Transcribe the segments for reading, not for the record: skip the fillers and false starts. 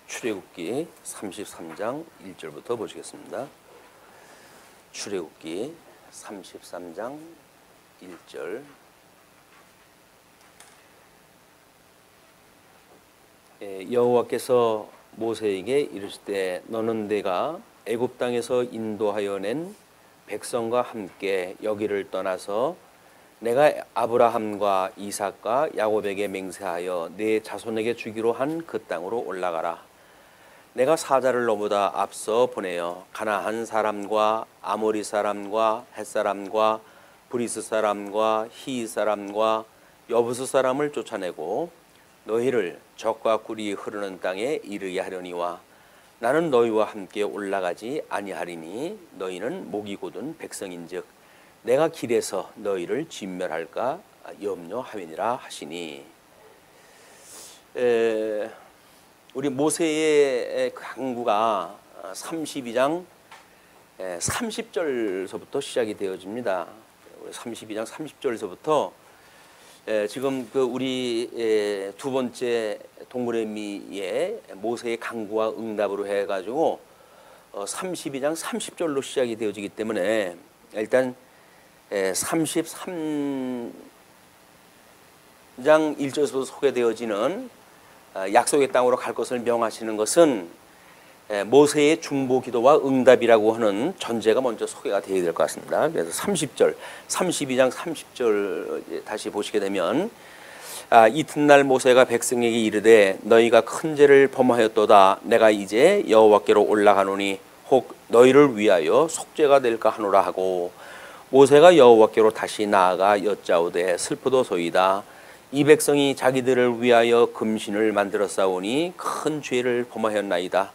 출애굽기 33장 1절부터 보시겠습니다. 출애굽기 33장 1절. 여호와께서 모세에게 이르시되 너는 내가 애굽 땅에서 인도하여 낸 백성과 함께 여기를 떠나서 내가 아브라함과 이삭과 야곱에게 맹세하여 네 자손에게 주기로 한 그 땅으로 올라가라. 내가 사자를 너보다 앞서 보내어 가나안 사람과 아모리 사람과 헷 사람과 브리스 사람과 히 사람과 여부스 사람을 쫓아내고 너희를 젖과 꿀이 흐르는 땅에 이르게 하려니와 나는 너희와 함께 올라가지 아니하리니 너희는 목이 곧은 백성인즉 내가 길에서 너희를 진멸할까 염려하느니라 하시니. 우리 모세의 강구가 32장 30절서부터 시작이 되어집니다. 32장 30절서부터 지금 그 우리 두 번째 동그라미에 모세의 강구와 응답으로 해가지고 32장 30절로 시작이 되어지기 때문에 일단 33장 1절에서 소개되어지는 약속의 땅으로 갈 것을 명하시는 것은 모세의 중보 기도와 응답이라고 하는 전제가 먼저 소개가 되어야 될 것 같습니다. 그래서 30절, 32장 30절 다시 보시게 되면 이튿날 모세가 백성에게 이르되 너희가 큰 죄를 범하였도다. 내가 이제 여호와께로 올라가노니 혹 너희를 위하여 속죄가 될까 하노라 하고 모세가 여호와께로 다시 나아가 여짜오되 슬프도소이다. 이 백성이 자기들을 위하여 금신을 만들어 싸우니 큰 죄를 범하였나이다.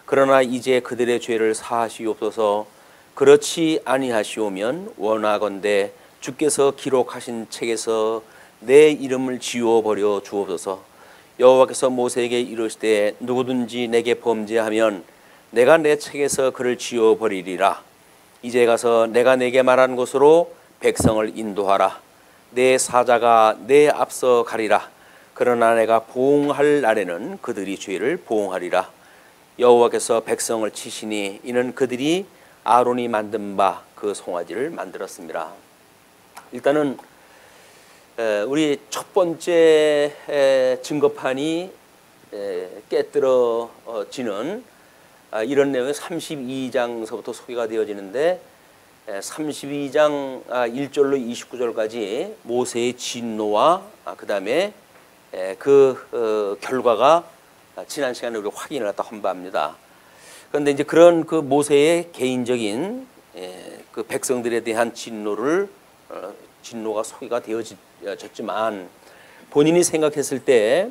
그러나 이제 그들의 죄를 사하시옵소서. 그렇지 아니하시오면 원하건대 주께서 기록하신 책에서 내 이름을 지워버려 주옵소서. 여호와께서 모세에게 이르시되 누구든지 내게 범죄하면 내가 내 책에서 그를 지워버리리라. 이제 가서 내가 내게 말한 곳으로 백성을 인도하라. 내 사자가 내 앞서 가리라. 그러나 내가 보응할 날에는 그들이 죄를 보응하리라. 여호와께서 백성을 치시니 이는 그들이 아론이 만든 바 그 송아지를 만들었습니다. 일단은 우리 첫 번째 증거판이 깨뜨려지는 이런 내용이 32장서부터 소개가 되어지는데 32장 1절로 29절까지 모세의 진노와 그 다음에 그 결과가 지난 시간에 우리가 확인을 했다 한 바입니다. 그런데 이제 그런 그 모세의 개인적인 그 백성들에 대한 진노가 소개가 되어졌지만 본인이 생각했을 때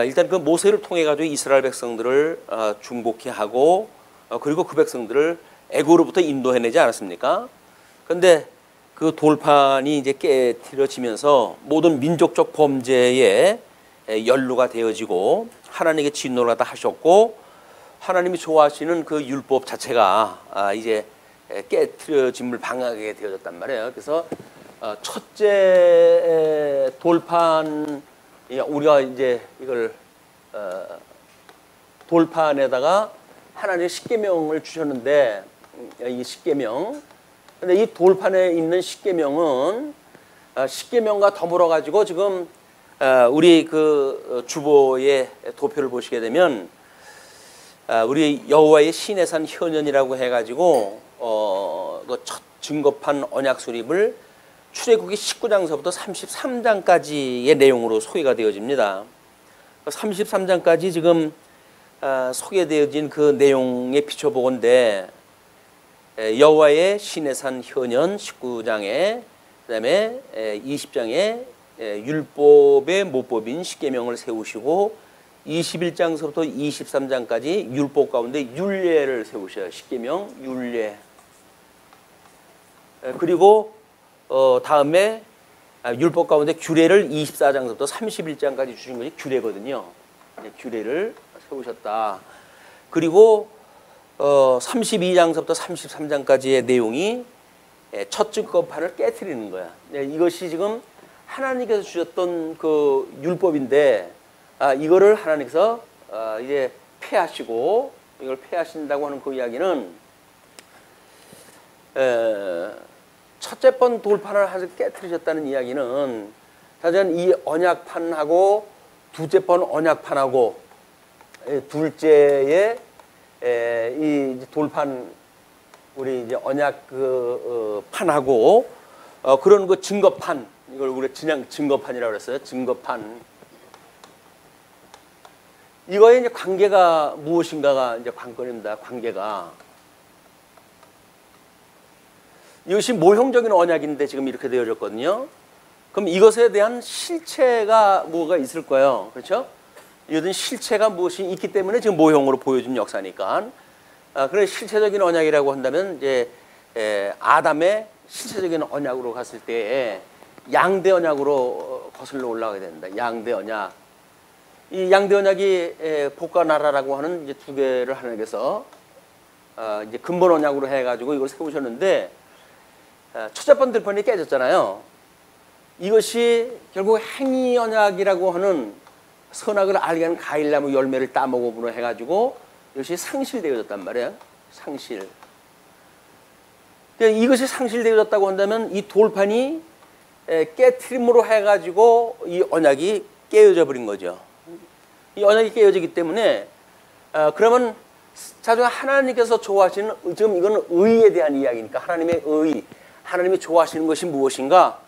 일단 그 모세를 통해 가지고 이스라엘 백성들을 중복해 하고 그리고 그 백성들을 애고로부터 인도해내지 않았습니까? 그런데 그 돌판이 이제 깨트려지면서 모든 민족적 범죄에 연루가 되어지고 하나님께 진노를 다 하셨고 하나님이 좋아하시는 그 율법 자체가 이제 깨트려짐을 방하게 되어졌단 말이에요. 그래서 첫째 돌판 우리가 이제 이걸 돌판에다가 하나님의 십계명을 주셨는데 이 십계명, 근데 이 돌판에 있는 십계명은 십계명과 더불어 가지고 지금 우리 그 주보의 도표를 보시게 되면 우리 여호와의 시내산 현연이라고 해가지고 그 첫 증거판 언약 수립을 출애굽기 19장서부터 33장까지의 내용으로 소개가 되어집니다. 33장까지 지금 소개되어진 그 내용에 비춰보건대 여호와의 시내산 현연 19장에 그다음에 20장에 율법의 모법인 십계명을 세우시고 21장서부터 23장까지 율법 가운데 율례를 세우셔요. 십계명 율례. 그리고 다음에 율법 가운데 규례를 24장서부터 31장까지 주신 것이 규례거든요. 규례를 세우셨다. 그리고 32장서부터 33장까지의 내용이 첫 증거판을 깨트리는 거야. 이것이 지금 하나님께서 주셨던 그 율법인데 이거를 하나님께서 이제 폐하시고 이걸 폐하신다고 하는 그 이야기는 첫째 번 돌판을 아주 깨트리셨다는 이야기는 사실은 이 언약판하고 두째 번 언약판하고 둘째의 이 돌판 우리 이제 언약 그 판하고 그런 그 증거판 이걸 우리 그냥 증거판이라고 그랬어요. 증거판 이거의 이제 관계가 무엇인가가 이제 관건입니다. 관계가 이것이 모형적인 언약인데 지금 이렇게 되어졌거든요. 그럼 이것에 대한 실체가 뭐가 있을 거예요. 그렇죠? 이것은 실체가 무엇이 있기 때문에 지금 모형으로 보여준 역사니까. 그래서 실체적인 언약이라고 한다면 이제 아담의 실체적인 언약으로 갔을 때 양대 언약으로 거슬러 올라가게 된다. 양대 언약. 이 양대 언약이 복과 나라라고 하는 이제 두 개를 하나님께서 이제 근본 언약으로 해가지고 이걸 세우셨는데 첫째 번 들판이 깨졌잖아요. 이것이 결국 행위 언약이라고 하는 선악을 알게 하는 과일나무 열매를 따먹음으로 해가지고 이것이 상실되어졌단 말이에요. 상실. 이것이 상실되어졌다고 한다면 이 돌판이 깨트림으로 해가지고 이 언약이 깨어져 버린 거죠. 이 언약이 깨어지기 때문에 그러면 자주 하나님께서 좋아하시는 지금 이거는 의에 대한 이야기니까 하나님의 의, 하나님이 좋아하시는 것이 무엇인가?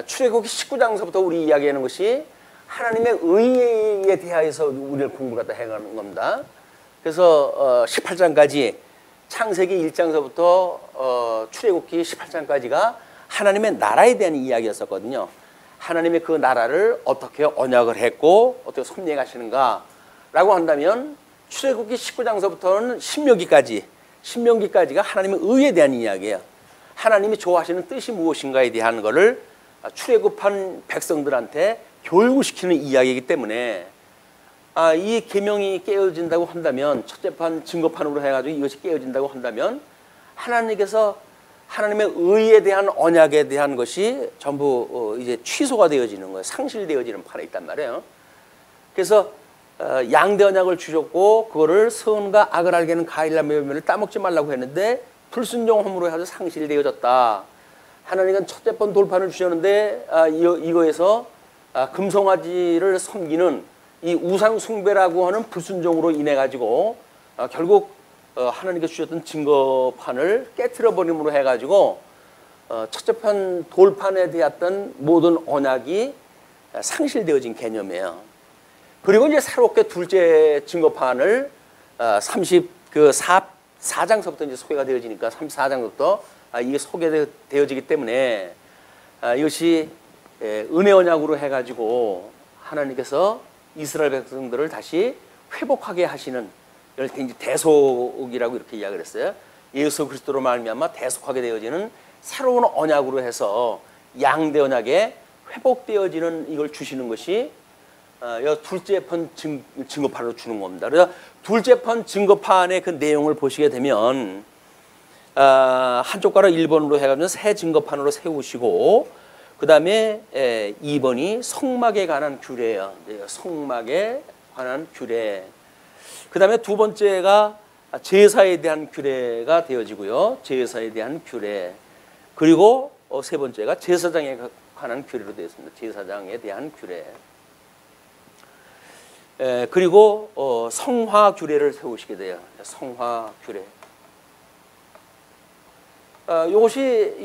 출애굽기 19장서부터 우리 이야기하는 것이 하나님의 의에 대하여서 우리를 공부를 갖다 해가는 겁니다. 그래서 18장까지 창세기 1장서부터 출애굽기 18장까지가 하나님의 나라에 대한 이야기였었거든요. 하나님의 그 나라를 어떻게 언약을 했고 어떻게 섭리하시는가 라고 한다면 출애굽기 19장서부터는 신명기까지가 하나님의 의에 대한 이야기예요. 하나님이 좋아하시는 뜻이 무엇인가에 대한 것을 출애굽한 백성들한테 교육을 시키는 이야기이기 때문에 이 계명이 깨어진다고 한다면 첫째 판 증거판으로 해가지고 이것이 깨어진다고 한다면 하나님께서 하나님의 의에 대한 언약에 대한 것이 전부 이제 취소가 되어지는 거예요. 상실되어지는 판에 있단 말이에요. 그래서 양대 언약을 주셨고 그거를 선과 악을 알게 하는 과일나무 열매를 따먹지 말라고 했는데 불순종함으로 해서 상실되어졌다. 하나님은 첫째 번 돌판을 주셨는데 이거에서 금송아지를 섬기는 이 우상 숭배라고 하는 불순종으로 인해 가지고 결국 하나님께 주셨던 증거판을 깨트려 버림으로 해가지고 첫째 판 돌판에 대했던 모든 언약이 상실되어진 개념이에요. 그리고 이제 새롭게 둘째 증거판을 34장서부터 이제 소개가 되어지니까 34장부터 이게 소개되어지기 때문에 이것이 은혜 언약으로 해가지고 하나님께서 이스라엘 백성들을 다시 회복하게 하시는 이걸 대속이라고 이렇게 이야기를 했어요. 예수 그리스도로 말미암아 대속하게 되어지는 새로운 언약으로 해서 양대 언약에 회복되어지는 이걸 주시는 것이 둘째 판 증거판으로 주는 겁니다. 그래서 둘째 판 증거판의 그 내용을 보시게 되면 한쪽 가로 1번으로 해가지고 새 증거판으로 세우시고 그 다음에 2번이 성막에 관한 규례예요. 성막에 관한 규례. 그 다음에 두 번째가 제사에 대한 규례가 되어지고요. 제사에 대한 규례. 그리고 세 번째가 제사장에 관한 규례로 되어 있습니다. 제사장에 대한 규례. 그리고 성화 규례를 세우시게 돼요. 성화 규례. 이것이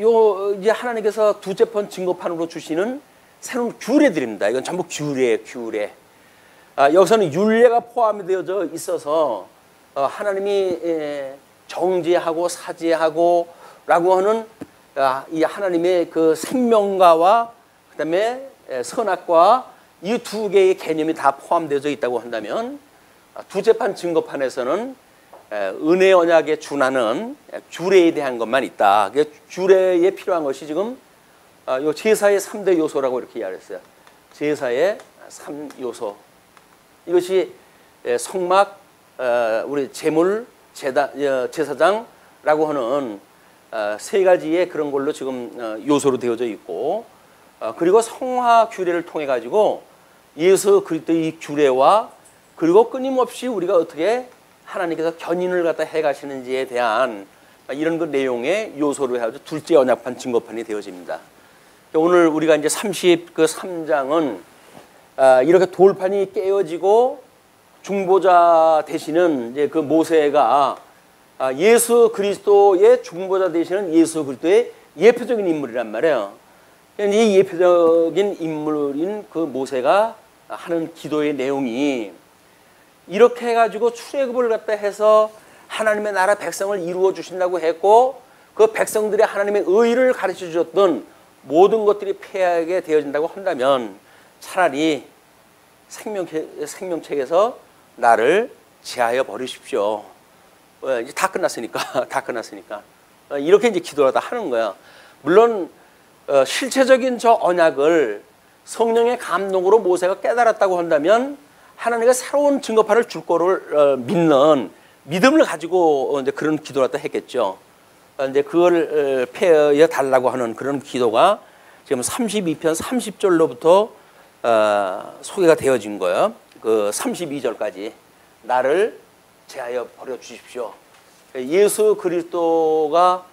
이제 하나님께서 두째 번 증거판으로 주시는 새로운 규례들입니다. 이건 전부 규례예요. 규례. 여기서는 율례가 포함이 되어져 있어서 하나님이 정죄하고 사죄하고 라고 하는 이 하나님의 그 생명과와 그 다음에 선악과 이 두 개의 개념이 다 포함되어져 있다고 한다면 두째 판 증거판에서는 은혜 언약에 준하는 규례에 대한 것만 있다. 규례에 필요한 것이 지금 요 제사의 3대 요소라고 이렇게 이야기했어요. 제사의 3요소. 이것이 성막, 우리 제물, 제사장라고 하는 세 가지의 그런 걸로 지금 요소로 되어져 있고, 그리고 성화 규례를 통해 가지고 예수 그리스도의 규례와 그리고 끊임없이 우리가 어떻게 하나님께서 견인을 갖다 해가시는지에 대한 이런 그 내용의 요소로 해가지고 둘째 언약판 증거판이 되어집니다. 오늘 우리가 이제 33장은 이렇게 돌판이 깨어지고 중보자 되시는 이제 그 모세가 예수 그리스도의 중보자 되시는 예수 그리스도의 예표적인 인물이란 말이에요. 이 예표적인 인물인 그 모세가 하는 기도의 내용이 이렇게 해가지고 출애굽을 갖다 해서 하나님의 나라 백성을 이루어 주신다고 했고 그 백성들의 하나님의 의를 가르쳐 주셨던 모든 것들이 폐하게 되어진다고 한다면 차라리 생명책에서 나를 제하여 버리십시오. 이제 다 끝났으니까 다 끝났으니까 이렇게 이제 기도하다 하는 거야. 물론 실체적인 저 언약을 성령의 감동으로 모세가 깨달았다고 한다면 하나님과 새로운 증거판을 줄 거를 믿는 믿음을 가지고 이제 그런 기도를 갖다 했겠죠. 이제 그걸 폐하여 달라고 하는 그런 기도가 지금 32편 30절로부터 소개가 되어진 거예요. 그 32절까지 나를 제하여 버려 주십시오. 예수 그리스도가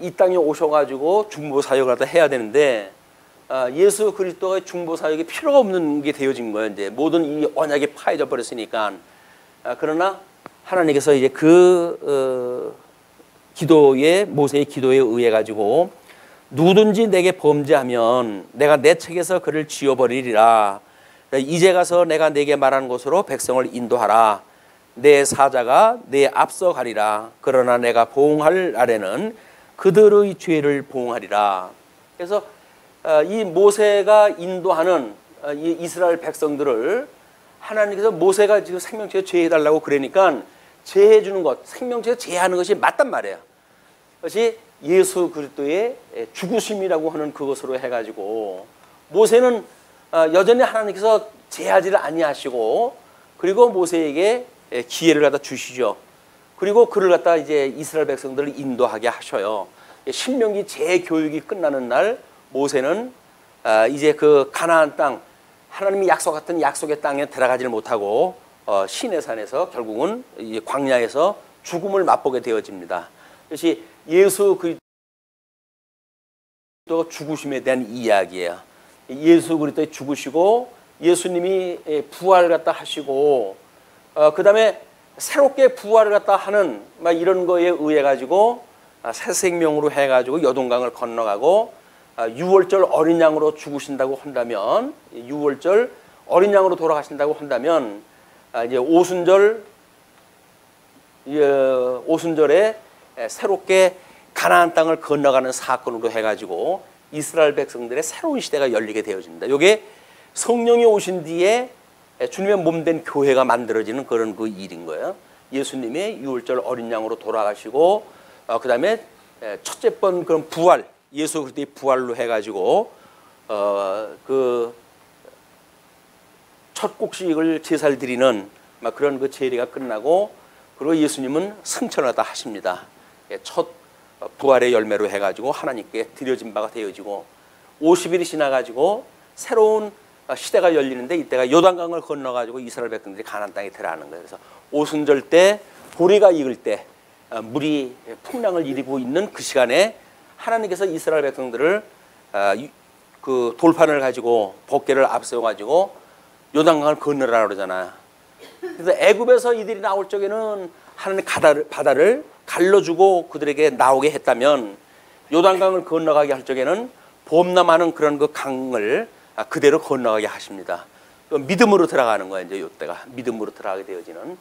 이 땅에 오셔가지고 중보 사역을 갖다 해야 되는데 예수 그리스도가 중보 사역이 필요가 없는 게 되어진 거예요. 이제 모든 이 언약이 파해져 버렸으니까. 그러나 하나님께서 이제 그 기도에 모세의 기도에 의해 가지고 누구든지 내게 범죄하면 내가 내 책에서 그를 지워버리리라. 이제 가서 내가 내게 말한 곳으로 백성을 인도하라. 내 사자가 내 앞서 가리라. 그러나 내가 보응할 날에는 그들의 죄를 보응하리라. 그래서 이 모세가 인도하는 이 이스라엘 백성들을 하나님께서 모세가 지금 생명책에 제해달라고 그러니까 제해주는 것, 생명책에 제하는 것이 맞단 말이에요. 그것이 예수 그리스도의 죽으심이라고 하는 그것으로 해가지고 모세는 여전히 하나님께서 제하지를 아니하시고 그리고 모세에게 기회를 갖다 주시죠. 그리고 그를 갖다 이제 이스라엘 백성들을 인도하게 하셔요. 신명기 재교육이 끝나는 날 모세는 이제 그 가나안 땅 하나님이 약속했던 약속의 땅에 들어가지를 못하고 시내산에서 결국은 이 광야에서 죽음을 맛보게 되어집니다. 그것이 예수 그리스도 죽으심에 대한 이야기예요. 예수 그리스도의 죽으시고 예수님이 부활을 갖다 하시고 그 다음에 새롭게 부활을 갖다 하는 막 이런 거에 의해 가지고 새 생명으로 해가지고 여동강을 건너가고 6월절 어린 양으로 죽으신다고 한다면 6월절 어린 양으로 돌아가신다고 한다면 이제 오순절에 새롭게 가나안 땅을 건너가는 사건으로 해가지고 이스라엘 백성들의 새로운 시대가 열리게 되어집니다. 이게 성령이 오신 뒤에 주님의 몸된 교회가 만들어지는 그런 그 일인 거예요. 예수님이 6월절 어린 양으로 돌아가시고 그 다음에 첫째 번 그런 부활, 예수 그리스도의 부활로 해가지고 그 첫 곡식을 제사를 드리는 막 그런 그 제례가 끝나고 그리고 예수님은 승천을 다 하십니다. 첫 부활의 열매로 해가지고 하나님께 드려진 바가 되어지고 50일이 지나가지고 새로운 시대가 열리는데 이때가 요단강을 건너가지고 이스라엘 백성들이 가나안 땅에 들어가는 거예요. 그래서 오순절 때 보리가 익을 때 물이 풍랑을 일으키고 있는 그 시간에 하나님께서 이스라엘 백성들을 그 돌판을 가지고 법궤를 앞세워가지고 요단강을 건너라고 그러잖아요. 그래서 애굽에서 이들이 나올 적에는 하나님 바다를 갈라주고 그들에게 나오게 했다면 요단강을 건너가게 할 적에는 범람하는 그런 그 강을 그대로 건너가게 하십니다. 믿음으로 들어가는 거예요. 이제 이때가 믿음으로 들어가게 되어지는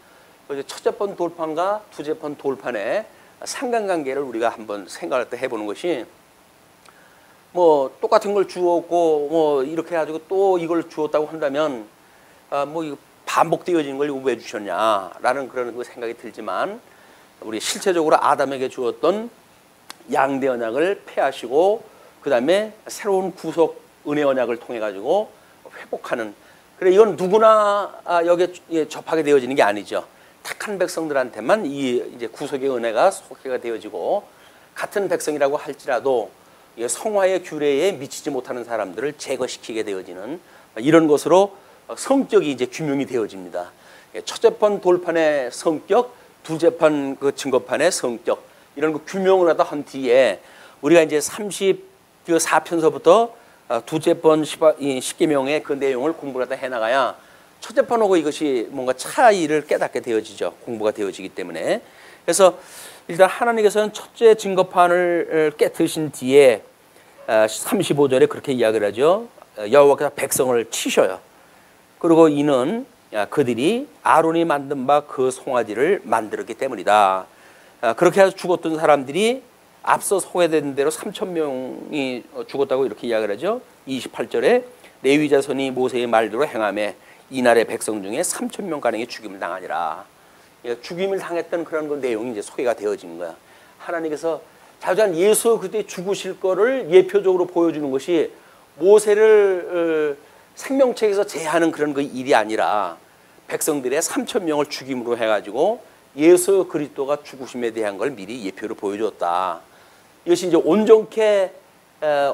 첫째 번 돌판과 두째 번 돌판의 상관관계를 우리가 한번 생각할 때 해보는 것이 뭐 똑같은 걸 주었고 뭐 이렇게 해가지고 또 이걸 주었다고 한다면 뭐 이거 반복되어지는 걸 왜 주셨냐라는 그런 그 생각이 들지만 우리 실체적으로 아담에게 주었던 양대 언약을 폐하시고 그 다음에 새로운 구속 은혜 언약을 통해 가지고 회복하는 그래 이건 누구나 여기에 접하게 되어지는 게 아니죠. 택한 백성들한테만 이 이제 구속의 은혜가 속해가 되어지고 같은 백성이라고 할지라도 성화의 규례에 미치지 못하는 사람들을 제거시키게 되어지는 이런 것으로 성격이 이제 규명이 되어집니다. 첫째 판 돌판의 성격, 두째 판 그 증거판의 성격 이런 거 규명을 하다 한 뒤에 우리가 이제 34편서부터 두째 판 십계명의 그 내용을 공부를 하다 해나가야 첫째 판하고 이것이 뭔가 차이를 깨닫게 되어지죠. 공부가 되어지기 때문에. 그래서 일단 하나님께서는 첫째 증거판을 깨트신 뒤에 35절에 그렇게 이야기를 하죠. 여호와께서 백성을 치셔요. 그리고 이는 그들이 아론이 만든 바 그 송아지를 만들었기 때문이다. 그렇게 해서 죽었던 사람들이 앞서 소개된 대로 3,000명이 죽었다고 이렇게 이야기를 하죠. 28절에 레위 자손이 모세의 말대로 행하매 이날의 백성 중에 3,000명가량이 죽임을 당하니라. 죽임을 당했던 그런 그 내용이 이제 소개가 되어지는 거야. 하나님께서 자주한 예수 그때 죽으실 거를 예표적으로 보여주는 것이 모세를 생명책에서 제하는 그런 그 일이 아니라 백성들의 3,000명을 죽임으로 해가지고 예수 그리스도가 죽으심에 대한 걸 미리 예표를 보여줬다. 이것이 이제 온전케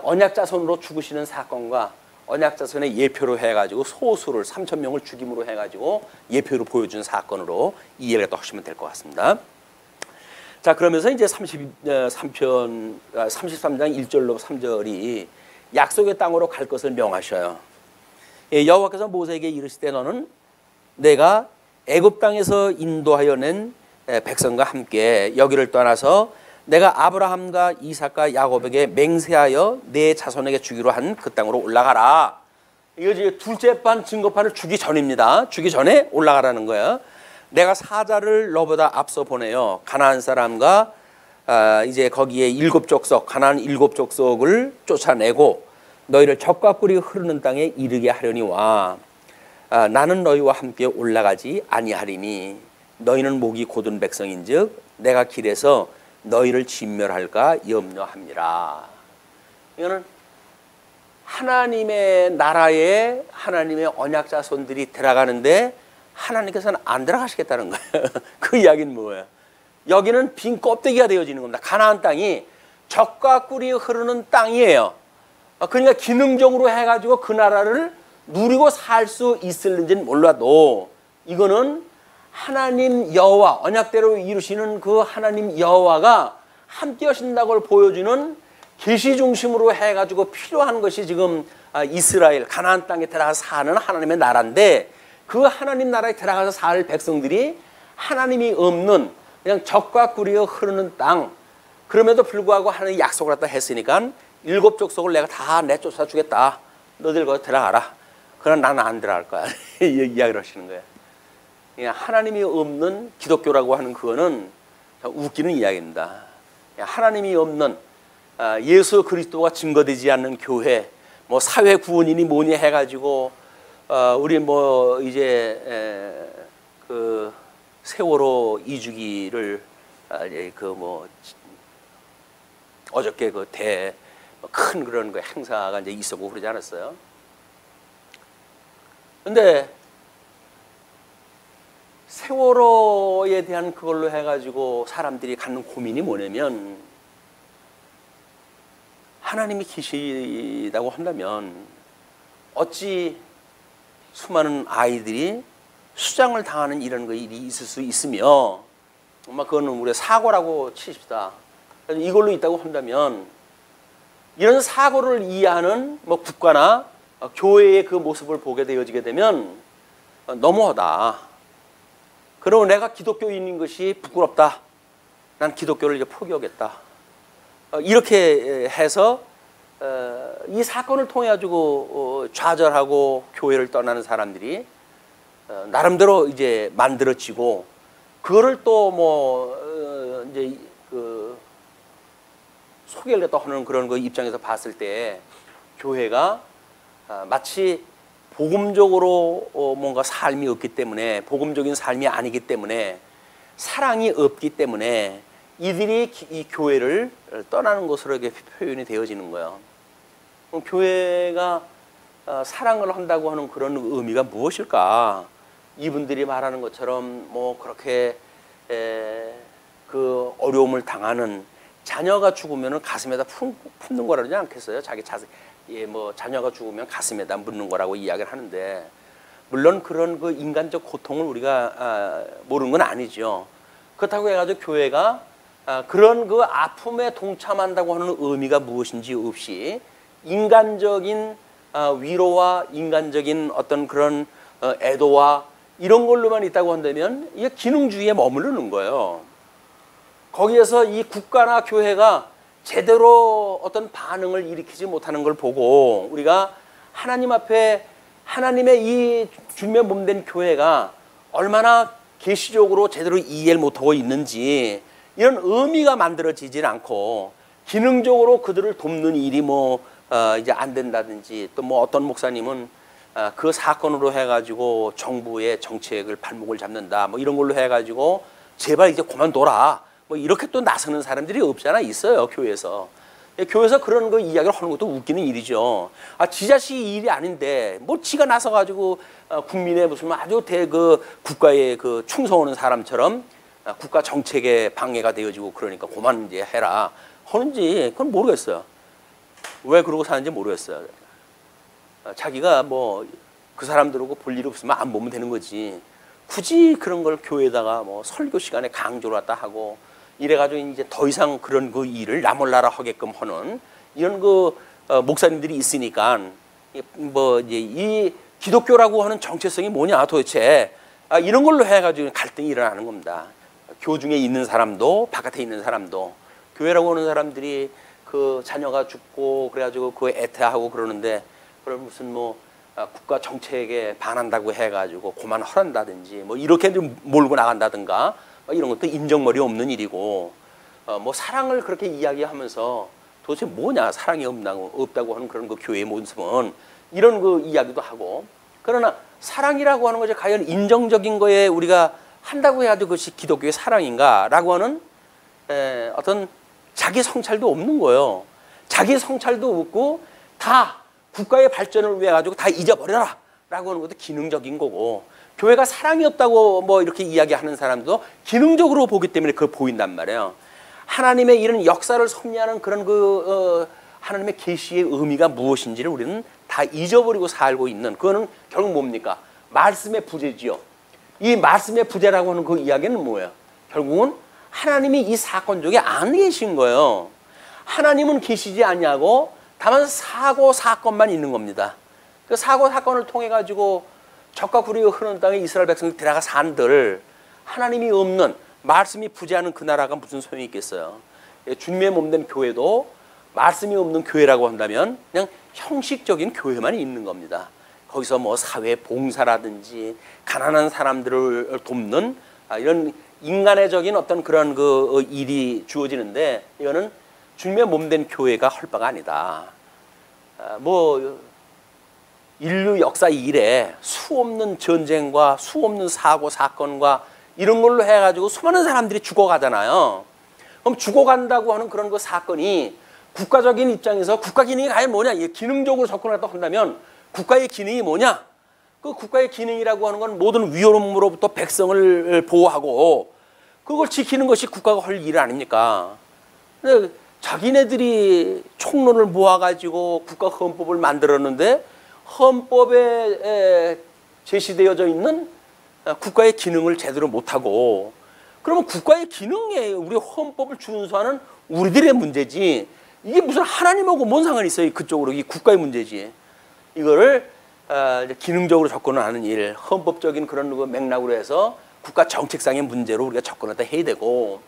언약 자손으로 죽으시는 사건과 언약 자손의 예표로 해가지고 소수를 3,000명을 죽임으로 해가지고 예표로 보여준 사건으로 이해를 또 하시면 될 것 같습니다. 자, 그러면서 이제 33장 1절로 3절이 약속의 땅으로 갈 것을 명하셔요. 여호와께서 모세에게 이르시되 너는 내가 애굽 땅에서 인도하여 낸 백성과 함께 여기를 떠나서 내가 아브라함과 이삭과 야곱에게 맹세하여 내 자손에게 주기로 한 그 땅으로 올라가라. 이거 이제 둘째 판 증거판을 주기 전입니다. 주기 전에 올라가라는 거예요. 내가 사자를 너보다 앞서 보내요. 가나안 사람과 이제 거기에 일곱 족속 가나안 일곱 족속을 쫓아내고 너희를 적과 꿀이 흐르는 땅에 이르게 하려니와 나는 너희와 함께 올라가지 아니하리니 너희는 목이 곧은 백성인즉 내가 길에서 너희를 진멸할까 염려합니다. 이거는 하나님의 나라에 하나님의 언약 자손들이 들어가는데 하나님께서는 안 들어가시겠다는 거예요. 그 이야기는 뭐예요? 여기는 빈 껍데기가 되어지는 겁니다. 가나안 땅이 젖과 꿀이 흐르는 땅이에요. 그러니까 기능적으로 해가지고 그 나라를 누리고 살 수 있을는지는 몰라도 이거는 하나님 여호와 언약대로 이루시는 그 하나님 여호와가 함께 하신다고 보여주는 계시 중심으로 해가지고 필요한 것이 지금 이스라엘 가나안 땅에 들어가서 사는 하나님의 나라인데 그 하나님 나라에 들어가서 살 백성들이 하나님이 없는 그냥 젖과 꿀이 흐르는 땅 그럼에도 불구하고 하나님이 약속을 갖다 했으니까 일곱 족속을 내가 다 내쫓아 주겠다. 너들 거기 들어가라. 그러나 나는 안 들어갈 거야. 이야기를 하시는 거예요. 하나님이 없는 기독교라고 하는 그거는 웃기는 이야기입니다. 하나님이 없는 예수 그리스도가 증거되지 않는 교회, 뭐 사회 구원이니 뭐니 해가지고 우리 뭐 이제 그 세월호 2주기를 그 뭐 어저께 그 큰 그런 그 행사가 이제 있었고 그러지 않았어요? 근데 세월호에 대한 그걸로 해가지고 사람들이 갖는 고민이 뭐냐면 하나님이 계시다고 한다면 어찌 수많은 아이들이 수장을 당하는 이런 일이 있을 수 있으며 아마 그거는 우리가 사고라고 치십시다. 이걸로 있다고 한다면 이런 사고를 이해하는 뭐 국가나 교회의 그 모습을 보게 되어지게 되면 너무하다. 그러면 내가 기독교인인 것이 부끄럽다. 난 기독교를 이제 포기하겠다. 이렇게 해서 이 사건을 통해 가지고 좌절하고 교회를 떠나는 사람들이 나름대로 이제 만들어지고 그거를 또 뭐 이제 그 소개를 또 하는 그런 그 입장에서 봤을 때 교회가 마치 복음적으로 뭔가 삶이 없기 때문에 복음적인 삶이 아니기 때문에 사랑이 없기 때문에 이들이 이 교회를 떠나는 것으로 이렇게 표현이 되어지는 거예요. 교회가 사랑을 한다고 하는 그런 의미가 무엇일까? 이분들이 말하는 것처럼 뭐 그렇게 그 어려움을 당하는 자녀가 죽으면 가슴에다 품는 거라지 않겠어요? 자기 뭐 자녀가 죽으면 가슴에다 묻는 거라고 이야기를 하는데 물론 그런 그 인간적 고통을 우리가 모르는 건 아니죠. 그렇다고 해가지고 교회가 그런 그 아픔에 동참한다고 하는 의미가 무엇인지 없이 인간적인 위로와 인간적인 어떤 그런 애도와 이런 걸로만 있다고 한다면 이게 기능주의에 머무르는 거예요. 거기에서 이 국가나 교회가 제대로 어떤 반응을 일으키지 못하는 걸 보고 우리가 하나님 앞에 하나님의 이 주님의 몸된 교회가 얼마나 계시적으로 제대로 이해를 못하고 있는지 이런 의미가 만들어지질 않고 기능적으로 그들을 돕는 일이 이제 안 된다든지 또 어떤 목사님은 그 사건으로 해가지고 정부의 정책을 발목을 잡는다 이런 걸로 해가지고 제발 이제 그만둬라 이렇게 또 나서는 사람들이 없잖아. 있어요 교회에서. 교회에서 그런 거 이야기를 하는 것도 웃기는 일이죠. 지 자식이 일이 아닌데 지가 나서가지고 국민의 무슨 아주 국가에 충성하는 사람처럼 국가 정책에 방해가 되어지고 그러니까 그만 이제 해라 하는지 그건 모르겠어요. 왜 그러고 사는지 모르겠어요. 자기가 그 사람들하고 볼 일 없으면 안 보면 되는 거지. 굳이 그런 걸 교회에다가 설교 시간에 강조를 갖다 하고 이래가지고 이제 더 이상 그런 그 일을 나 몰라라 하게끔 하는 이런 목사님들이 있으니까 이제 이 기독교라고 하는 정체성이 뭐냐 도대체 이런 걸로 해가지고 갈등이 일어나는 겁니다. 교중에 있는 사람도 바깥에 있는 사람도 교회라고 하는 사람들이 그 자녀가 죽고 그래가지고 그 애태하고 그러는데 그럼 무슨 국가 정책에 반한다고 해가지고 그만 허란다든지 이렇게 좀 몰고 나간다든가 이런 것도 인정머리 없는 일이고 사랑을 그렇게 이야기하면서 도대체 뭐냐 사랑이 없다고 하는 그런 교회의 모습은 이런 이야기도 하고 그러나 사랑이라고 하는 것이 과연 인정적인 거에 우리가 한다고 해야지 그것이 기독교의 사랑인가라고 하는 어떤 자기 성찰도 없는 거예요. 자기 성찰도 없고 다 국가의 발전을 위해 가지고 다 잊어버려라 라고 하는 것도 기능적인 거고 교회가 사랑이 없다고 이렇게 이야기하는 사람도 기능적으로 보기 때문에 그걸 보인단 말이에요. 하나님의 이런 역사를 섭리하는 그런 하나님의 계시의 의미가 무엇인지를 우리는 다 잊어버리고 살고 있는 그거는 결국 뭡니까? 말씀의 부재지요. 이 말씀의 부재라고 하는 그 이야기는 뭐예요? 결국은 하나님이 이 사건 중에 안 계신 거예요. 하나님은 계시지 않냐고 다만 사고 사건만 있는 겁니다. 그 사고 사건을 통해 가지고 적과 굴이 흐르는 땅에 이스라엘 백성이 들어가 산들 하나님이 없는 말씀이 부재하는 그 나라가 무슨 소용이 있겠어요. 주님의 몸된 교회도 말씀이 없는 교회라고 한다면 그냥 형식적인 교회만 있는 겁니다. 거기서 사회 봉사라든지 가난한 사람들을 돕는 이런 인간애적인 어떤 그런 일이 주어지는데 이거는 주님의 몸된 교회가 할 바가 아니다. 인류 역사 이래 수 없는 전쟁과 수 없는 사고 사건과 이런 걸로 해가지고 수많은 사람들이 죽어가잖아요. 그럼 죽어간다고 하는 그런 사건이 국가적인 입장에서 국가 기능이 과연 뭐냐? 기능적으로 접근하다 한다면 국가의 기능이 뭐냐? 그 국가의 기능이라고 하는 건 모든 위험으로부터 백성을 보호하고 그걸 지키는 것이 국가가 할 일 아닙니까? 근데 자기네들이 총론을 모아가지고 국가 헌법을 만들었는데 헌법에 제시되어져 있는 국가의 기능을 제대로 못하고 그러면 국가의 기능에 우리 헌법을 준수하는 우리들의 문제지 이게 무슨 하나님하고 뭔 상관이 있어요? 그쪽으로 이 국가의 문제지. 이거를 기능적으로 접근을 하는 일, 헌법적인 그런 맥락으로 해서 국가 정책상의 문제로 우리가 접근하다 해야 되고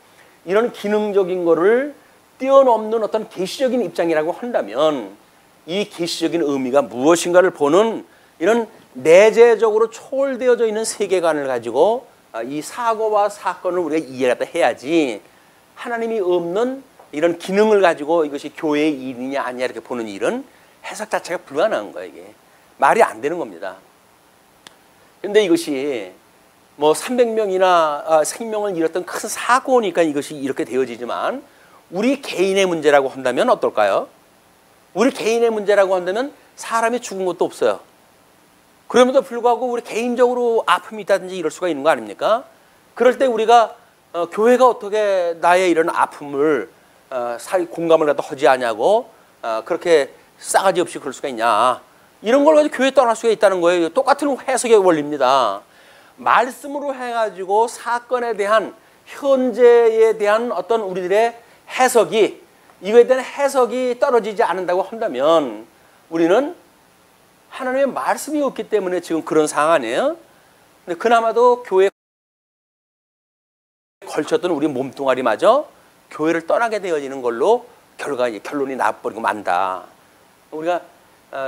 이런 기능적인 거를 뛰어넘는 어떤 계시적인 입장이라고 한다면 이 계시적인 의미가 무엇인가를 보는 이런 내재적으로 초월되어져 있는 세계관을 가지고 이 사고와 사건을 우리가 이해하다 해야지 하나님이 없는 이런 기능을 가지고 이것이 교회의 일이냐 아니냐 이렇게 보는 일은 해석 자체가 불가능한 거예요. 이게 말이 안 되는 겁니다. 그런데 이것이 300명이나 생명을 잃었던 큰 사고니까 이것이 이렇게 되어지지만 우리 개인의 문제라고 한다면 어떨까요? 우리 개인의 문제라고 한다면 사람이 죽은 것도 없어요. 그럼에도 불구하고 우리 개인적으로 아픔이 있다든지 이럴 수가 있는 거 아닙니까? 그럴 때 우리가 교회가 어떻게 나의 이런 아픔을 공감을 갖다 하지 않냐고 그렇게 싸가지 없이 그럴 수가 있냐. 이런 걸 가지고 교회 떠날 수가 있다는 거예요. 똑같은 해석의 원리입니다. 말씀으로 해가지고 사건에 대한 현재에 대한 어떤 우리들의 해석이 이거에 대한 해석이 떨어지지 않는다고 한다면 우리는 하나님의 말씀이 없기 때문에 지금 그런 상황 아니에요? 근데 그나마도 교회에 걸쳤던 우리 몸뚱아리마저 교회를 떠나게 되어지는 걸로 결론이 나버리고 만다. 우리가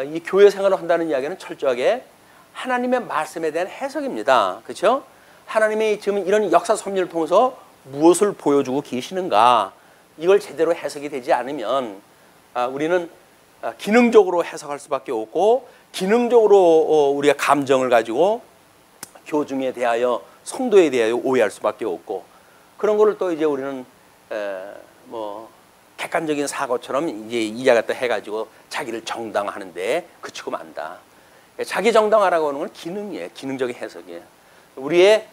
이 교회 생활을 한다는 이야기는 철저하게 하나님의 말씀에 대한 해석입니다. 그렇죠? 하나님이 지금 이런 역사 섭리를 통해서 무엇을 보여주고 계시는가 이걸 제대로 해석이 되지 않으면 우리는 기능적으로 해석할 수밖에 없고 기능적으로 우리가 감정을 가지고 교중에 대하여 성도에 대하여 오해할 수밖에 없고 그런 거를 또 이제 우리는 뭐 객관적인 사고처럼 이제 이야 갖다 해가지고 자기를 정당화하는데 그치고 만다. 자기 정당화라고 하는 건 기능이에요. 기능적인 해석이에요. 우리의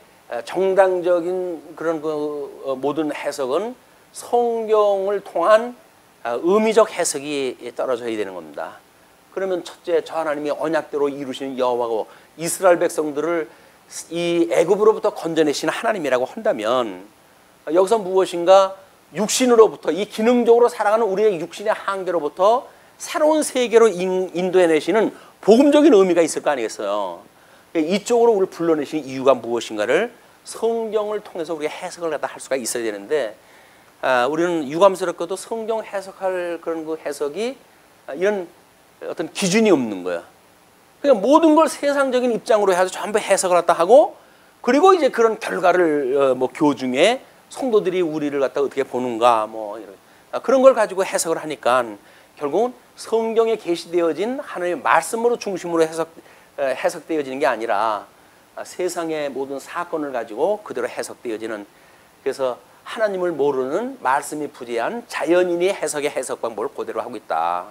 정당적인 그런 그 모든 해석은 성경을 통한 의미적 해석이 떨어져야 되는 겁니다. 그러면 첫째, 저 하나님이 언약대로 이루시는 여호와고 이스라엘 백성들을 이 애굽으로부터 건져내신 하나님이라고 한다면 여기서 무엇인가 육신으로부터 이 기능적으로 살아가는 우리의 육신의 한계로부터 새로운 세계로 인도해내시는 복음적인 의미가 있을 거 아니겠어요. 이쪽으로 우리를 불러내신 이유가 무엇인가를 성경을 통해서 우리가 해석을 갖다 할 수가 있어야 되는데 우리는 유감스럽게도 성경 해석할 그런 그 해석이 이런 어떤 기준이 없는 거야. 그러니까 모든 걸 세상적인 입장으로 해서 전부 해석을 갖다 하고 그리고 이제 그런 결과를 뭐 교중에 성도들이 우리를 갖다 어떻게 보는가 뭐 이런 그런 걸 가지고 해석을 하니까 결국은 성경에 계시되어진 하나님의 말씀으로 중심으로 해석되어지는 게 아니라 세상의 모든 사건을 가지고 그대로 해석되어지는 그래서 하나님을 모르는 말씀이 부재한 자연인의 해석의 해석 방법을 그대로 하고 있다.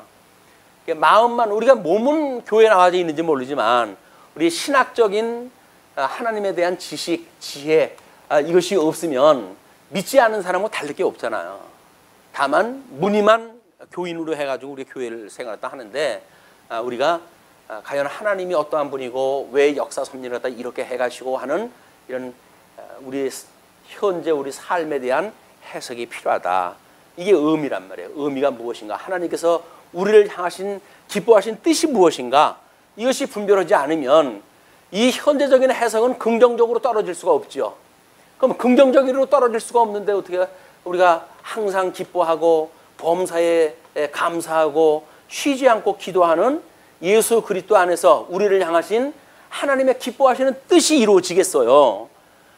마음만 우리가 몸은 교회에 나와져 있는지 모르지만 우리 신학적인 하나님에 대한 지식, 지혜 이것이 없으면 믿지 않는 사람은 다를 게 없잖아요. 다만 무늬만 교인으로 해가지고 우리 교회를 생각했다 하는데 우리가 과연 하나님이 어떠한 분이고 왜 역사 섭리를 갖다 이렇게 해가시고 하는 이런 우리 현재 우리 삶에 대한 해석이 필요하다. 이게 의미란 말이에요. 의미가 무엇인가? 하나님께서 우리를 향하신 기뻐하신 뜻이 무엇인가? 이것이 분별하지 않으면 이 현재적인 해석은 긍정적으로 떨어질 수가 없죠. 그럼 긍정적으로 떨어질 수가 없는데 어떻게 우리가 항상 기뻐하고 범사에 감사하고 쉬지 않고 기도하는 예수 그리스도 안에서 우리를 향하신 하나님의 기뻐하시는 뜻이 이루어지겠어요.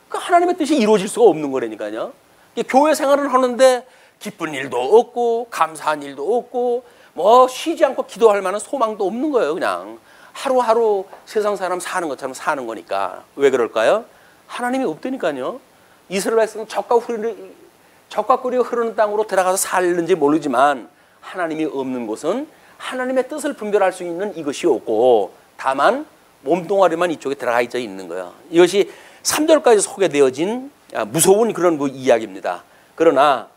그 하나님의 뜻이 이루어질 수가 없는 거라니까요. 교회 생활을 하는데 기쁜 일도 없고 감사한 일도 없고 뭐 쉬지 않고 기도할 만한 소망도 없는 거예요. 그냥 하루하루 세상 사람 사는 것처럼 사는 거니까. 왜 그럴까요? 하나님이 없다니까요. 이스라엘 백성은 젖과 꿀이 흐르는 땅으로 들어가서 살는지 모르지만 하나님이 없는 곳은 하나님의 뜻을 분별할 수 있는 이것이 없고 다만 몸뚱아리만 이쪽에 들어가 있는 거예요. 이것이 3절까지 소개되어진 무서운 그런 그 이야기입니다. 그러나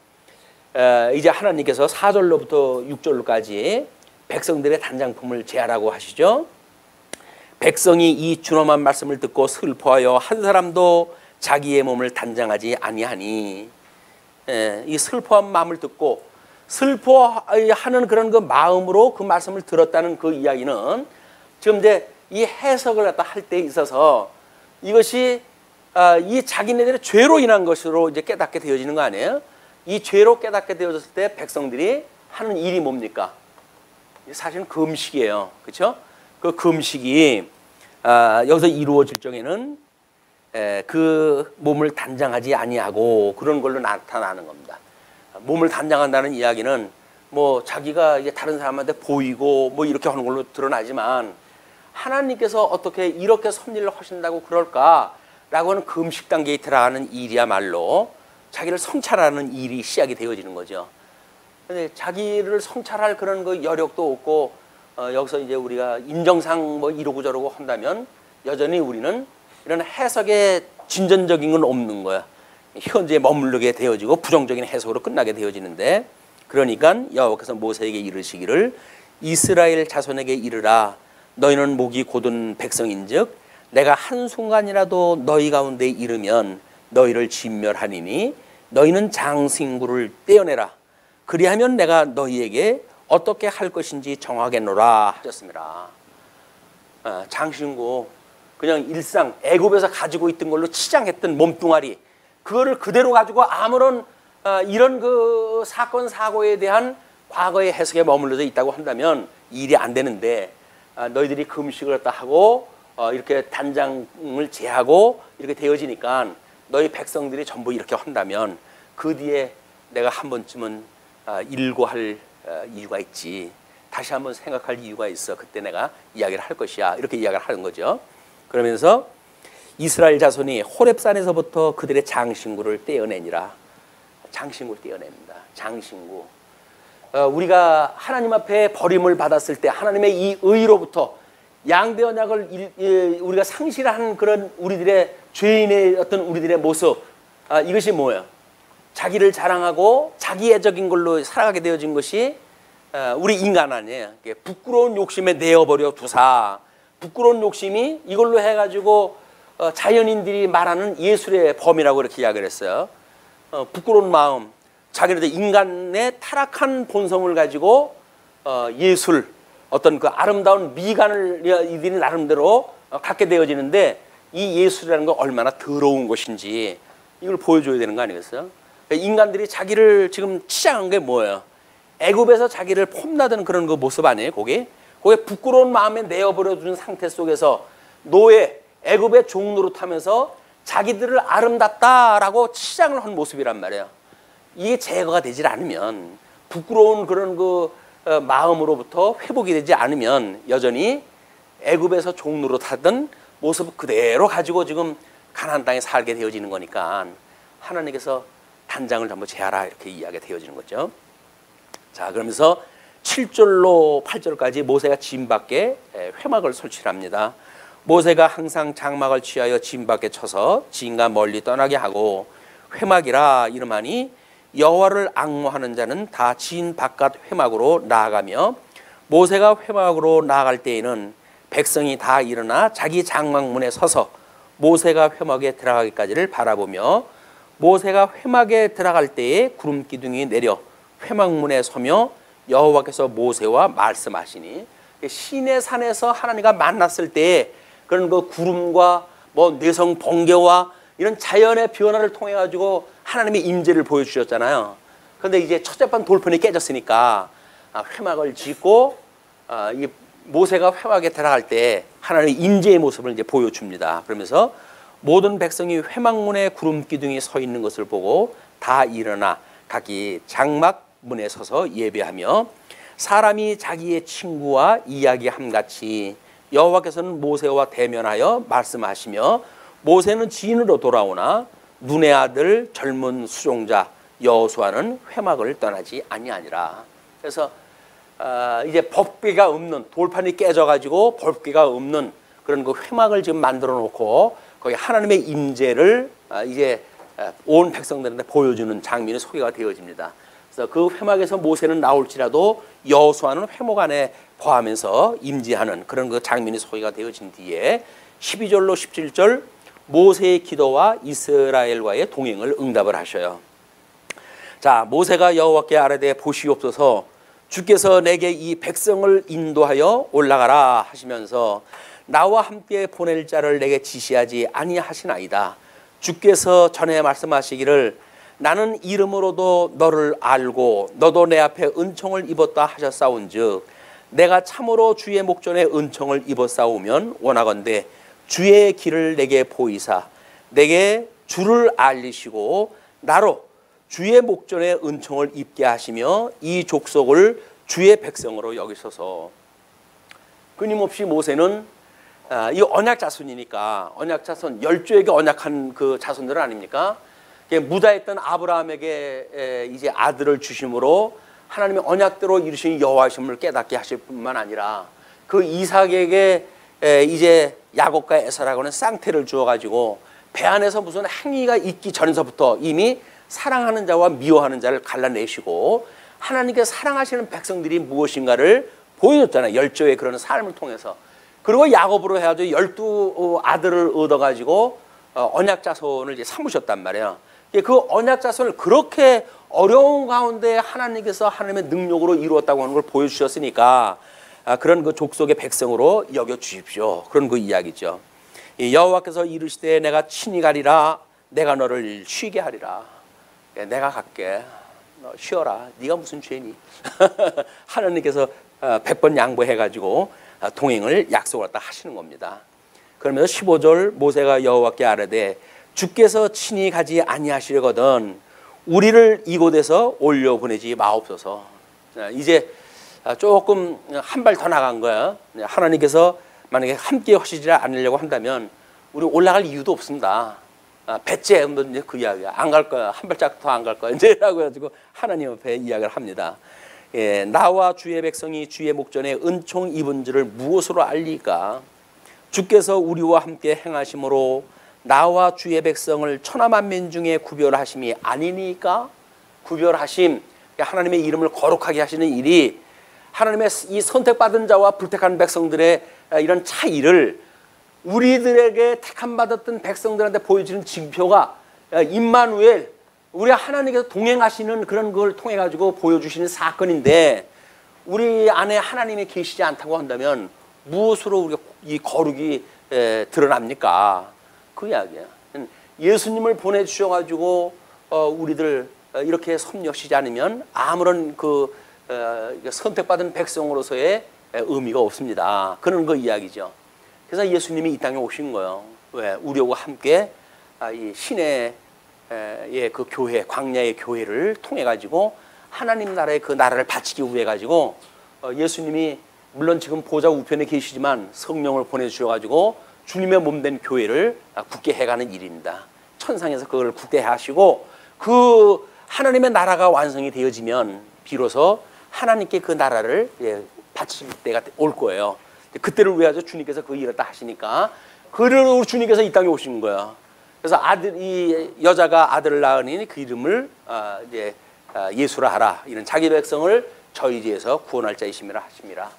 이제 하나님께서 4절로부터 6절로까지 백성들의 단장품을 제하라고 하시죠. 백성이 이 준엄한 말씀을 듣고 슬퍼하여 한 사람도 자기의 몸을 단장하지 아니하니 이 슬퍼한 마음을 듣고 슬퍼하는 그런 그 마음으로 그 말씀을 들었다는 그 이야기는 지금 이제 이 해석을 갖다 할 때 있어서 이것이 이 자기네들의 죄로 인한 것으로 이제 깨닫게 되어지는 거 아니에요? 이 죄로 깨닫게 되어졌을 때 백성들이 하는 일이 뭡니까? 사실은 금식이에요. 그렇죠? 그 금식이 여기서 이루어질 적에는 그 몸을 단장하지 아니하고 그런 걸로 나타나는 겁니다. 몸을 단장한다는 이야기는 뭐 자기가 이제 다른 사람한테 보이고 뭐 이렇게 하는 걸로 드러나지만 하나님께서 어떻게 이렇게 섭리를 하신다고 그럴까라고 하는 금식 단계에 들어가는 일이야말로 자기를 성찰하는 일이 시작이 되어지는 거죠. 근데 자기를 성찰할 그런 그 여력도 없고 여기서 이제 우리가 인정상 뭐 이러고 저러고 한다면 여전히 우리는 이런 해석의 진전적인 건 없는 거야. 현재에 머무르게 되어지고 부정적인 해석으로 끝나게 되어지는데 그러니까 여호와께서 모세에게 이르시기를 이스라엘 자손에게 이르라 너희는 목이 곧은 백성인즉 내가 한순간이라도 너희 가운데 이르면 너희를 진멸하리니 너희는 장신구를 떼어내라. 그리하면 내가 너희에게 어떻게 할 것인지 정하겠노라 하셨습니다. 장신구, 그냥 일상 애굽에서 가지고 있던 걸로 치장했던 몸뚱아리, 그거를 그대로 가지고 아무런 이런 그 사건 사고에 대한 과거의 해석에 머물러져 있다고 한다면 일이 안 되는데, 너희들이 금식을 갖다 하고 이렇게 단장을 제하고 이렇게 되어지니까 너희 백성들이 전부 이렇게 한다면 그 뒤에 내가 한 번쯤은 일고할 이유가 있지. 다시 한번 생각할 이유가 있어. 그때 내가 이야기를 할 것이야. 이렇게 이야기를 하는 거죠. 그러면서 이스라엘 자손이 호렙산에서부터 그들의 장신구를 떼어내니라. 장신구를 떼어냅니다. 장신구. 우리가 하나님 앞에 버림을 받았을 때 하나님의 이 의로부터 양대 언약을 우리가 상실한 그런 우리들의 죄인의 어떤 우리들의 모습, 이것이 뭐예요? 자기를 자랑하고 자기애적인 걸로 살아가게 되어진 것이 우리 인간 아니에요. 부끄러운 욕심에 내어버려 두사, 부끄러운 욕심이 이걸로 해가지고 자연인들이 말하는 예술의 범이라고 이렇게 이야기를 했어요. 부끄러운 마음, 자기네들 인간의 타락한 본성을 가지고 예술, 어떤 그 아름다운 미간을 이들이 나름대로 갖게 되어지는데, 이 예술이라는 건 얼마나 더러운 것인지 이걸 보여줘야 되는 거 아니겠어요? 인간들이 자기를 지금 치장한 게 뭐예요? 애굽에서 자기를 폼나드는 그런 그 모습 아니에요? 그게 부끄러운 마음에 내어버려 두는 상태 속에서 노예, 애굽의 종 노릇하면서 자기들을 아름답다라고 치장을 한 모습이란 말이에요. 이게 제거가 되질 않으면, 부끄러운 그런 그 마음으로부터 회복이 되지 않으면 여전히 애굽에서 종 노릇하던 모습 그대로 가지고 지금 가나안 땅에 살게 되어지는 거니까 하나님께서 단장을 전부 제하라, 이렇게 이야기가 되어지는 거죠. 자, 그러면서 7절로 8절까지 모세가 진 밖에 회막을 설치를 합니다. 모세가 항상 장막을 취하여 진 밖에 쳐서 진과 멀리 떠나게 하고 회막이라 이름하니 여호와를 앙모하는 자는 다 진 바깥 회막으로 나아가며, 모세가 회막으로 나아갈 때에는 백성이 다 일어나 자기 장막문에 서서 모세가 회막에 들어가기까지를 바라보며, 모세가 회막에 들어갈 때에 구름 기둥이 내려 회막문에 서며 여호와께서 모세와 말씀하시니, 시내 산에서 하나님과 만났을 때에 그런 그 구름과 뭐 내성 번개와 이런 자연의 변화를 통해 가지고 하나님의 임재를 보여주셨잖아요. 그런데 이제 첫째판 돌판이 깨졌으니까 회막을 짓고 이 모세가 회막에 들어갈 때 하나님의 임재의 모습을 이제 보여줍니다. 그러면서 모든 백성이 회막문에 구름 기둥이 서 있는 것을 보고 다 일어나 각기 장막 문에 서서 예배하며, 사람이 자기의 친구와 이야기함같이 여호와께서는 모세와 대면하여 말씀하시며, 모세는 진으로 돌아오나 눈의 아들 젊은 수종자 여호수아는 회막을 떠나지 아니하니라. 그래서 이제 법궤가 없는, 돌판이 깨져가지고 법궤가 없는 그런 그 회막을 지금 만들어 놓고 거기 하나님의 임재를 이제 온 백성들한테 보여주는 장면이 소개가 되어집니다. 그래서 그 회막에서 모세는 나올지라도 여호수아는 회막 안에 거하면서 임재하는 그런 그 장면이 소개가 되어진 뒤에 12절로 17절 모세의 기도와 이스라엘과의 동행을 응답을 하셔요. 자, 모세가 여호와께 아뢰되 보시옵소서, 주께서 내게 이 백성을 인도하여 올라가라 하시면서 나와 함께 보낼 자를 내게 지시하지 아니하시나이다. 주께서 전에 말씀하시기를 나는 이름으로도 너를 알고 너도 내 앞에 은총을 입었다 하셨사온즉 내가 참으로 주의 목전에 은총을 입었사오면 원하건대 주의 길을 내게 보이사 내게 주를 알리시고 나로 주의 목전에 은총을 입게 하시며 이 족속을 주의 백성으로 여기소서. 끊임없이 모세는 이 언약 자손이니까, 언약 자손, 열조에게 언약한 그 자손들 아닙니까? 무다했던 아브라함에게 이제 아들을 주심으로 하나님의 언약대로 이루신 여호와심을 깨닫게 하실 뿐만 아니라 그 이삭에게 이제 야곱과 에사라고 하는 쌍태를 주어가지고 배 안에서 무슨 행위가 있기 전서부터 이미 사랑하는 자와 미워하는 자를 갈라내시고 하나님께 사랑하시는 백성들이 무엇인가를 보여줬잖아요. 열조의 그런 삶을 통해서. 그리고 야곱으로 해가지고 12 아들을 얻어가지고 언약 자손을 이제 삼으셨단 말이에요. 그 언약 자손을 그렇게 어려운 가운데 하나님께서 하나님의 능력으로 이루었다고 하는 걸 보여주셨으니까 그런 그 족속의 백성으로 여겨 주십시오. 그런 그 이야기죠. 여호와께서 이르시되 내가 친히 가리라. 내가 너를 쉬게 하리라. 내가 갈게. 너 쉬어라. 네가 무슨 죄니? 하나님께서 100번 양보해가지고 동행을 약속을 갖다 하시는 겁니다. 그러면서 15절 모세가 여호와께 아뢰되 주께서 친히 가지 아니하시려거든 우리를 이곳에서 올려 보내지 마옵소서. 이제 조금 한 발 더 나간 거야. 하나님께서 만약에 함께 하시지 않으려고 한다면 우리 올라갈 이유도 없습니다. 배째 그 이야기야. 안 갈 거야. 한 발짝 더 안 갈 거야. 이제라고 해가지고 하나님 앞에 이야기를 합니다. 예, 나와 주의 백성이 주의 목전에 은총 입은 줄을 무엇으로 알리까? 주께서 우리와 함께 행하심으로 나와 주의 백성을 천하만민 중에 구별하심이 아니니까. 구별하심, 하나님의 이름을 거룩하게 하시는 일이 하나님의 이 선택받은 자와 불택한 백성들의 이런 차이를 우리들에게 택함받았던 백성들한테 보여지는 징표가 임마누엘, 우리 하나님께서 동행하시는 그런 걸 통해 가지고 보여주시는 사건인데 우리 안에 하나님이 계시지 않다고 한다면 무엇으로 우리가 이 거룩이 드러납니까? 그 이야기야. 예수님을 보내주셔가지고 우리들 이렇게 섭렵시지 않으면 아무런 그 선택받은 백성으로서의 의미가 없습니다. 그런 그 이야기죠. 그래서 예수님이 이 땅에 오신 거예요. 왜? 우리와 함께 이 신의 그 교회, 광야의 교회를 통해 가지고 하나님 나라의 그 나라를 바치기 위해 가지고 예수님이 물론 지금 보좌 우편에 계시지만 성령을 보내주셔 가지고 주님의 몸된 교회를 굳게 해가는 일입니다. 천상에서 그걸 굳게 하시고 그 하나님의 나라가 완성이 되어지면 비로소 하나님께 그 나라를 바칠 때가 올 거예요. 그때를 위해서 주님께서 그 일을 다 하시니까 그를 주님께서 이 땅에 오신 거예요. 그래서 이 여자가 아들을 낳으니 그 이름을 이제 예수라 하라. 이런 자기 백성을 저희 지에서 구원할 자이심이라 하십니다.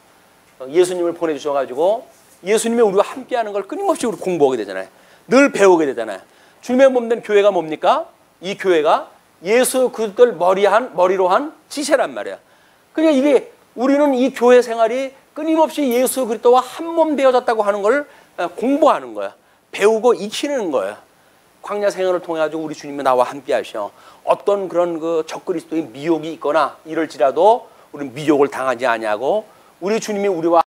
예수님을 보내주셔가지고 예수님이 우리와 함께하는 걸 끊임없이 우리 공부하게 되잖아요. 늘 배우게 되잖아요. 주님의 몸된 교회가 뭡니까? 이 교회가 예수 그리스도를 머리로 한 지체란 말이에요. 그러니까 이게 우리는 이 교회 생활이 끊임없이 예수 그리스도와 한 몸 되어졌다고 하는 걸 공부하는 거야. 배우고 익히는 거야. 광야 생활을 통해 가지고 우리 주님이 나와 함께 하셔. 어떤 그런 그 적그리스도의 미혹이 있거나 이럴지라도 우리는 미혹을 당하지 아니하고 우리 주님이 우리와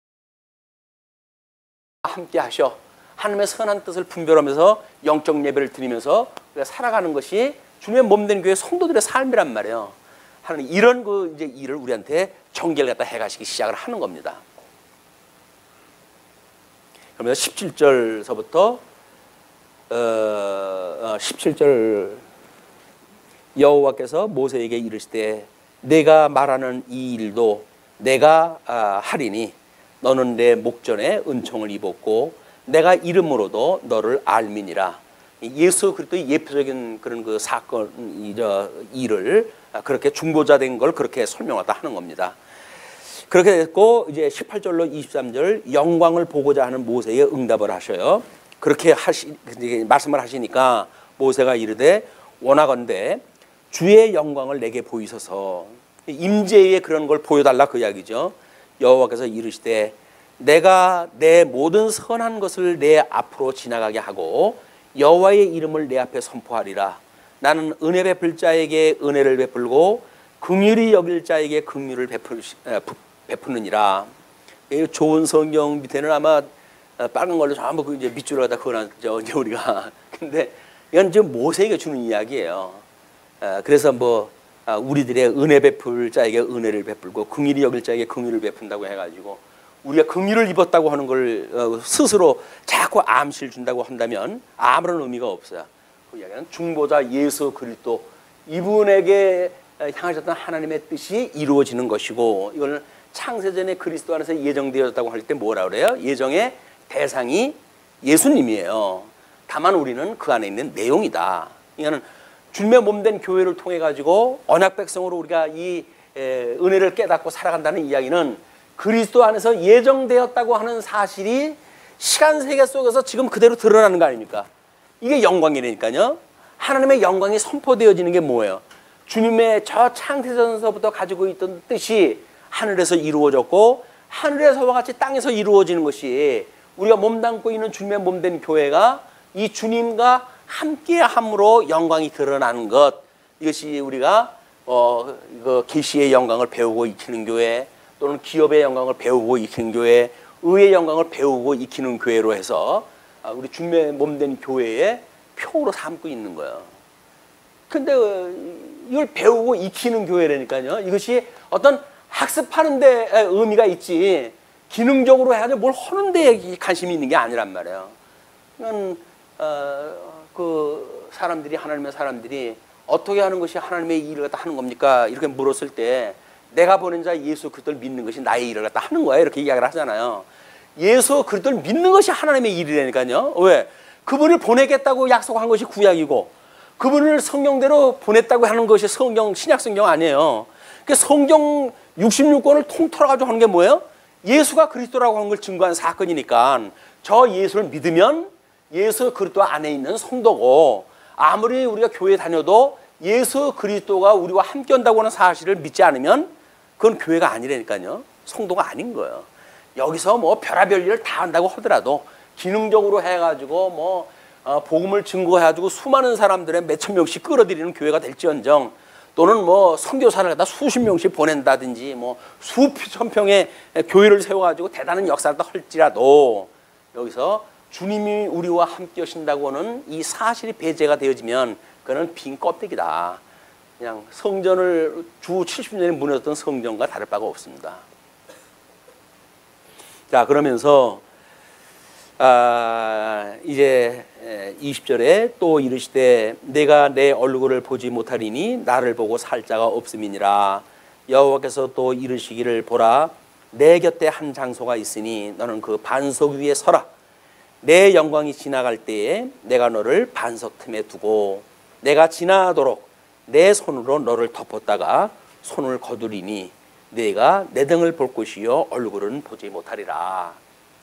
함께 하셔. 하나님의 선한 뜻을 분별하면서 영적 예배를 드리면서 우리가 살아가는 것이 주님의 몸된 교회 성도들의 삶이란 말이에요. 하나님 이런 그 이제 일을 우리한테 전개를 갖다 해가시기 시작을 하는 겁니다. 그러면서 17절서부터 17절 여호와께서 모세에게 이르시되 내가 말하는 이 일도 내가 하리니 너는 내 목전에 은총을 입었고 내가 이름으로도 너를 알미니라. 예수 그리스도의 예표적인 그런 그 사건 일을 그렇게 중보자 된 걸 그렇게 설명하다 하는 겁니다. 그렇게 됐고 이제 18절로 23절 영광을 보고자 하는 모세의 응답을 하셔요. 그렇게 말씀을 하시니까 모세가 이르되 원하건대 주의 영광을 내게 보이소서. 임재의 그런 걸 보여달라 그 이야기죠. 여호와께서 이르시되 내가 내 모든 선한 것을 내 앞으로 지나가게 하고 여호와의 이름을 내 앞에 선포하리라. 나는 은혜 베풀 자에게 은혜를 베풀고 긍휼히 여길 자에게 긍휼을 베푸느니라. 좋은 성경 밑에는 아마 빨간 걸로 전부 이제 밑줄을 갖다 그어놨죠 이제 우리가. 근데 이건 지금 모세에게 주는 이야기예요. 그래서 뭐 우리들의 은혜 베풀 자에게 은혜를 베풀고 긍휼히 여길 자에게 긍휼을 베푼다고 해가지고 우리가 긍휼을 입었다고 하는 걸 스스로 자꾸 암시를 준다고 한다면 아무런 의미가 없어요. 그 이야기는 중보자 예수 그리스도 이분에게 향하셨던 하나님의 뜻이 이루어지는 것이고 이걸 창세전에 그리스도 안에서 예정되었다고 할 때 뭐라 그래요? 예정의 대상이 예수님이에요. 다만 우리는 그 안에 있는 내용이다. 이거는 주님의 몸된 교회를 통해 가지고 언약 백성으로 우리가 이 은혜를 깨닫고 살아간다는 이야기는 그리스도 안에서 예정되었다고 하는 사실이 시간 세계 속에서 지금 그대로 드러나는 거 아닙니까? 이게 영광이라니까요. 하나님의 영광이 선포되어지는 게 뭐예요? 주님의 저 창세전서부터 가지고 있던 뜻이 하늘에서 이루어졌고 하늘에서와 같이 땅에서 이루어지는 것이 우리가 몸담고 있는 주님의 몸된 교회가 이 주님과 함께함으로 영광이 드러나는 것, 이것이 우리가 계시의 영광을 배우고 익히는 교회, 또는 기업의 영광을 배우고 익히는 교회, 의의 영광을 배우고 익히는 교회로 해서 우리 주님의 몸된 교회의 표로 삼고 있는 거예요. 근데 이걸 배우고 익히는 교회라니까요. 이것이 어떤 학습하는 데 의미가 있지 기능적으로 해가지고 뭘 하는 데 관심이 있는 게 아니란 말이에요. 그 사람들이, 하나님의 사람들이 어떻게 하는 것이 하나님의 일을 갖다 하는 겁니까? 이렇게 물었을 때 내가 보낸 자 예수 그리스도를 믿는 것이 나의 일을 갖다 하는 거야, 이렇게 이야기를 하잖아요. 예수 그리스도를 믿는 것이 하나님의 일이라니까요. 왜? 그분을 보내겠다고 약속한 것이 구약이고 그분을 성경대로 보냈다고 하는 것이 성경, 신약 성경 아니에요. 그 성경 66권을 통틀어가지고 하는 게 뭐예요? 예수가 그리스도라고 하는 걸 증거한 사건이니까 저 예수를 믿으면 예수 그리스도 안에 있는 성도고, 아무리 우리가 교회 다녀도 예수 그리스도가 우리와 함께 한다고 하는 사실을 믿지 않으면 그건 교회가 아니라니까요. 성도가 아닌 거예요. 여기서 뭐 별의별 일을 다 한다고 하더라도 기능적으로 해가지고 복음을 증거해가지고 수많은 사람들의 몇천 명씩 끌어들이는 교회가 될지언정, 또는 선교사를 갖다 수십 명씩 보낸다든지 수천 평의 교회를 세워가지고 대단한 역사를 할지라도 여기서 주님이 우리와 함께 하신다고 하는 이 사실이 배제가 되어지면 그는 빈 껍데기다. 그냥 성전을 주 70년에 무너졌던 성전과 다를 바가 없습니다. 자, 그러면서 이제 20절에 또 이르시되 내가 내 얼굴을 보지 못하리니 나를 보고 살 자가 없음이니라. 여호와께서 또 이르시기를 보라, 내 곁에 한 장소가 있으니 너는 그 반석 위에 서라. 내 영광이 지나갈 때에 내가 너를 반석 틈에 두고 내가 지나도록 내 손으로 너를 덮었다가 손을 거두리니 내가 내 등을 볼 것이요 얼굴은 보지 못하리라.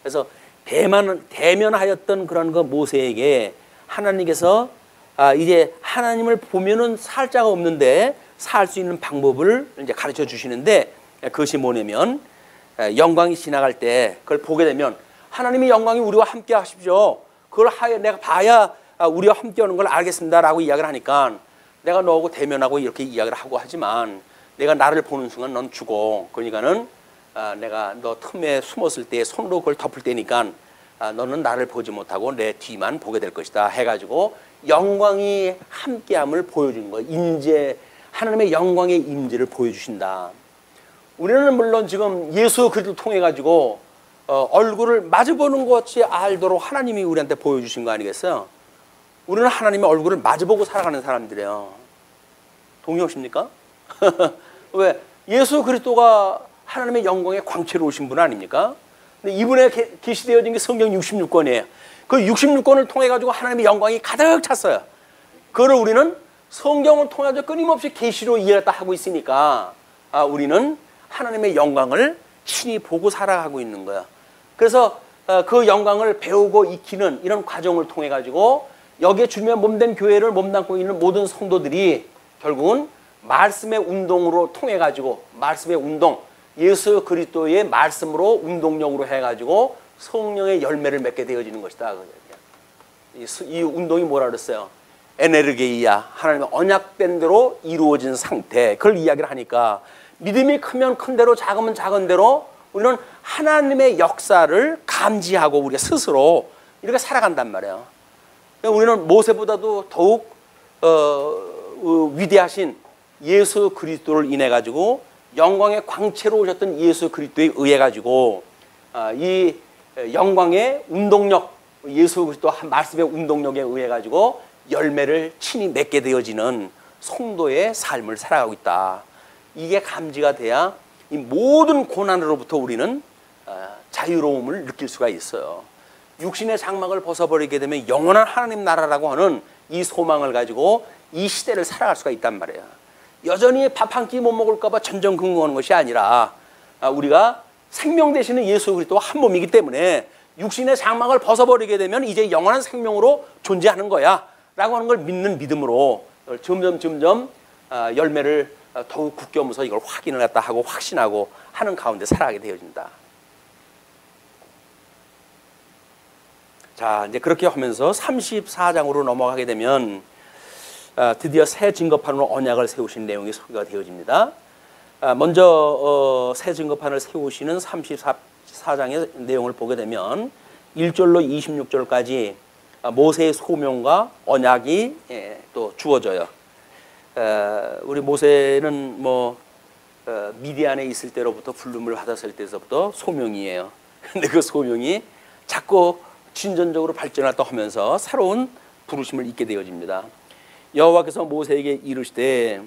그래서 대면하였던 그런 그 모세에게 하나님께서 이제 하나님을 보면은 살 자가 없는데 살 수 있는 방법을 이제 가르쳐 주시는데, 그것이 뭐냐면 영광이 지나갈 때 그걸 보게 되면 하나님의 영광이 우리와 함께 하십시오. 그걸 내가 봐야 우리와 함께 하는 걸 알겠습니다라고 이야기를 하니까 내가 너하고 대면하고 이렇게 이야기를 하고 하지만 내가 나를 보는 순간 넌 죽어. 그러니까는 내가 너 틈에 숨었을 때 손으로 그걸 덮을 때니까 너는 나를 보지 못하고 내 뒤만 보게 될 것이다 해가지고 영광이 함께함을 보여주는 거예요. 임재, 하나님의 영광의 임재를 보여주신다. 우리는 물론 지금 예수 그리스도를 통해 가지고 얼굴을 마주보는 것이 알도록 하나님이 우리한테 보여주신 거 아니겠어요? 우리는 하나님의 얼굴을 마주보고 살아가는 사람들이에요. 동의하십니까? 왜? 예수 그리스도가 하나님의 영광의 광채로 오신 분 아닙니까? 근데 이분에 계시되어진 게 성경 66권이에요. 그 66권을 통해 가지고 하나님의 영광이 가득 찼어요. 그거를 우리는 성경을 통해 가지고 끊임없이 계시로 이해를 하고 있으니까 우리는 하나님의 영광을 친히 보고 살아가고 있는 거야. 그래서 그 영광을 배우고 익히는 이런 과정을 통해 가지고 여기에 주님의 몸된 교회를 몸담고 있는 모든 성도들이 결국은 말씀의 운동으로 통해 가지고, 말씀의 운동, 예수 그리스도의 말씀으로 운동력으로 해가지고 성령의 열매를 맺게 되어지는 것이다. 이 운동이 뭐라 그랬어요? 에네르게이야, 하나님의 언약된 대로 이루어진 상태. 그걸 이야기를 하니까 믿음이 크면 큰 대로, 작으면 작은 대로 우리는 하나님의 역사를 감지하고 우리가 스스로 이렇게 살아간단 말이에요. 우리는 모세보다도 더욱 위대하신 예수 그리스도를 인해 가지고 영광의 광채로 오셨던 예수 그리스도에 의해 가지고 이 영광의 운동력, 예수 그리스도 말씀의 운동력에 의해 가지고 열매를 친히 맺게 되어지는 성도의 삶을 살아가고 있다. 이게 감지가 돼야 이 모든 고난으로부터 우리는 자유로움을 느낄 수가 있어요. 육신의 장막을 벗어버리게 되면 영원한 하나님 나라라고 하는 이 소망을 가지고 이 시대를 살아갈 수가 있단 말이에요. 여전히 밥 한 끼 못 먹을까 봐 전전긍긍하는 것이 아니라 우리가 생명 되시는 예수 그리스도와 한 몸이기 때문에 육신의 장막을 벗어버리게 되면 이제 영원한 생명으로 존재하는 거야 라고 하는 걸 믿는 믿음으로 점점 열매를 더욱 굳겨면서 이걸 확인을 했다 하고 확신하고 하는 가운데 살아가게 되어진다. 자, 이제 그렇게 하면서 34장으로 넘어가게 되면 드디어 새 증거판으로 언약을 세우신 내용이 소개가 되어집니다. 먼저 새 증거판을 세우시는 34장의 내용을 보게 되면 1절로 26절까지 모세의 소명과 언약이 또 주어져요. 우리 모세는 미디안에 있을 때로부터 부름을 받았을 때서부터 소명이에요. 근데 그 소명이 자꾸 진전적으로 발전하다 하면서 새로운 부르심을 잊게 되어집니다. 여호와께서 모세에게 이르시되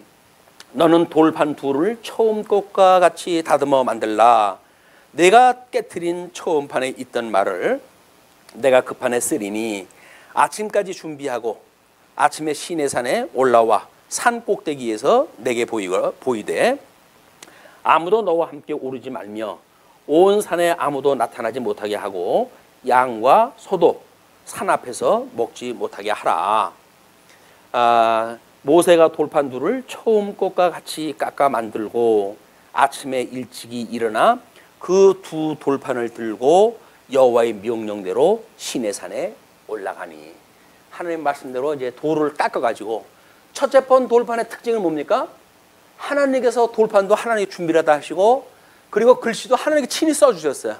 너는 돌판 둘을 처음 것과 같이 다듬어 만들라. 내가 깨트린 처음 판에 있던 말을 내가 그 판에 쓰리니 아침까지 준비하고 아침에 시내산에 올라와 산 꼭대기에서 내게 보이되 아무도 너와 함께 오르지 말며 온 산에 아무도 나타나지 못하게 하고 양과 소도 산 앞에서 먹지 못하게 하라. 모세가 돌판 둘을 처음 것과 같이 깎아 만들고 아침에 일찍이 일어나 그 두 돌판을 들고 여호와의 명령대로 시내산에 올라가니. 하나님 말씀대로 이제 돌을 깎아가지고 첫째 번 돌판의 특징은 뭡니까? 하나님께서 돌판도 하나님이 준비를 다 하시고 그리고 글씨도 하나님께 친히 써주셨어요.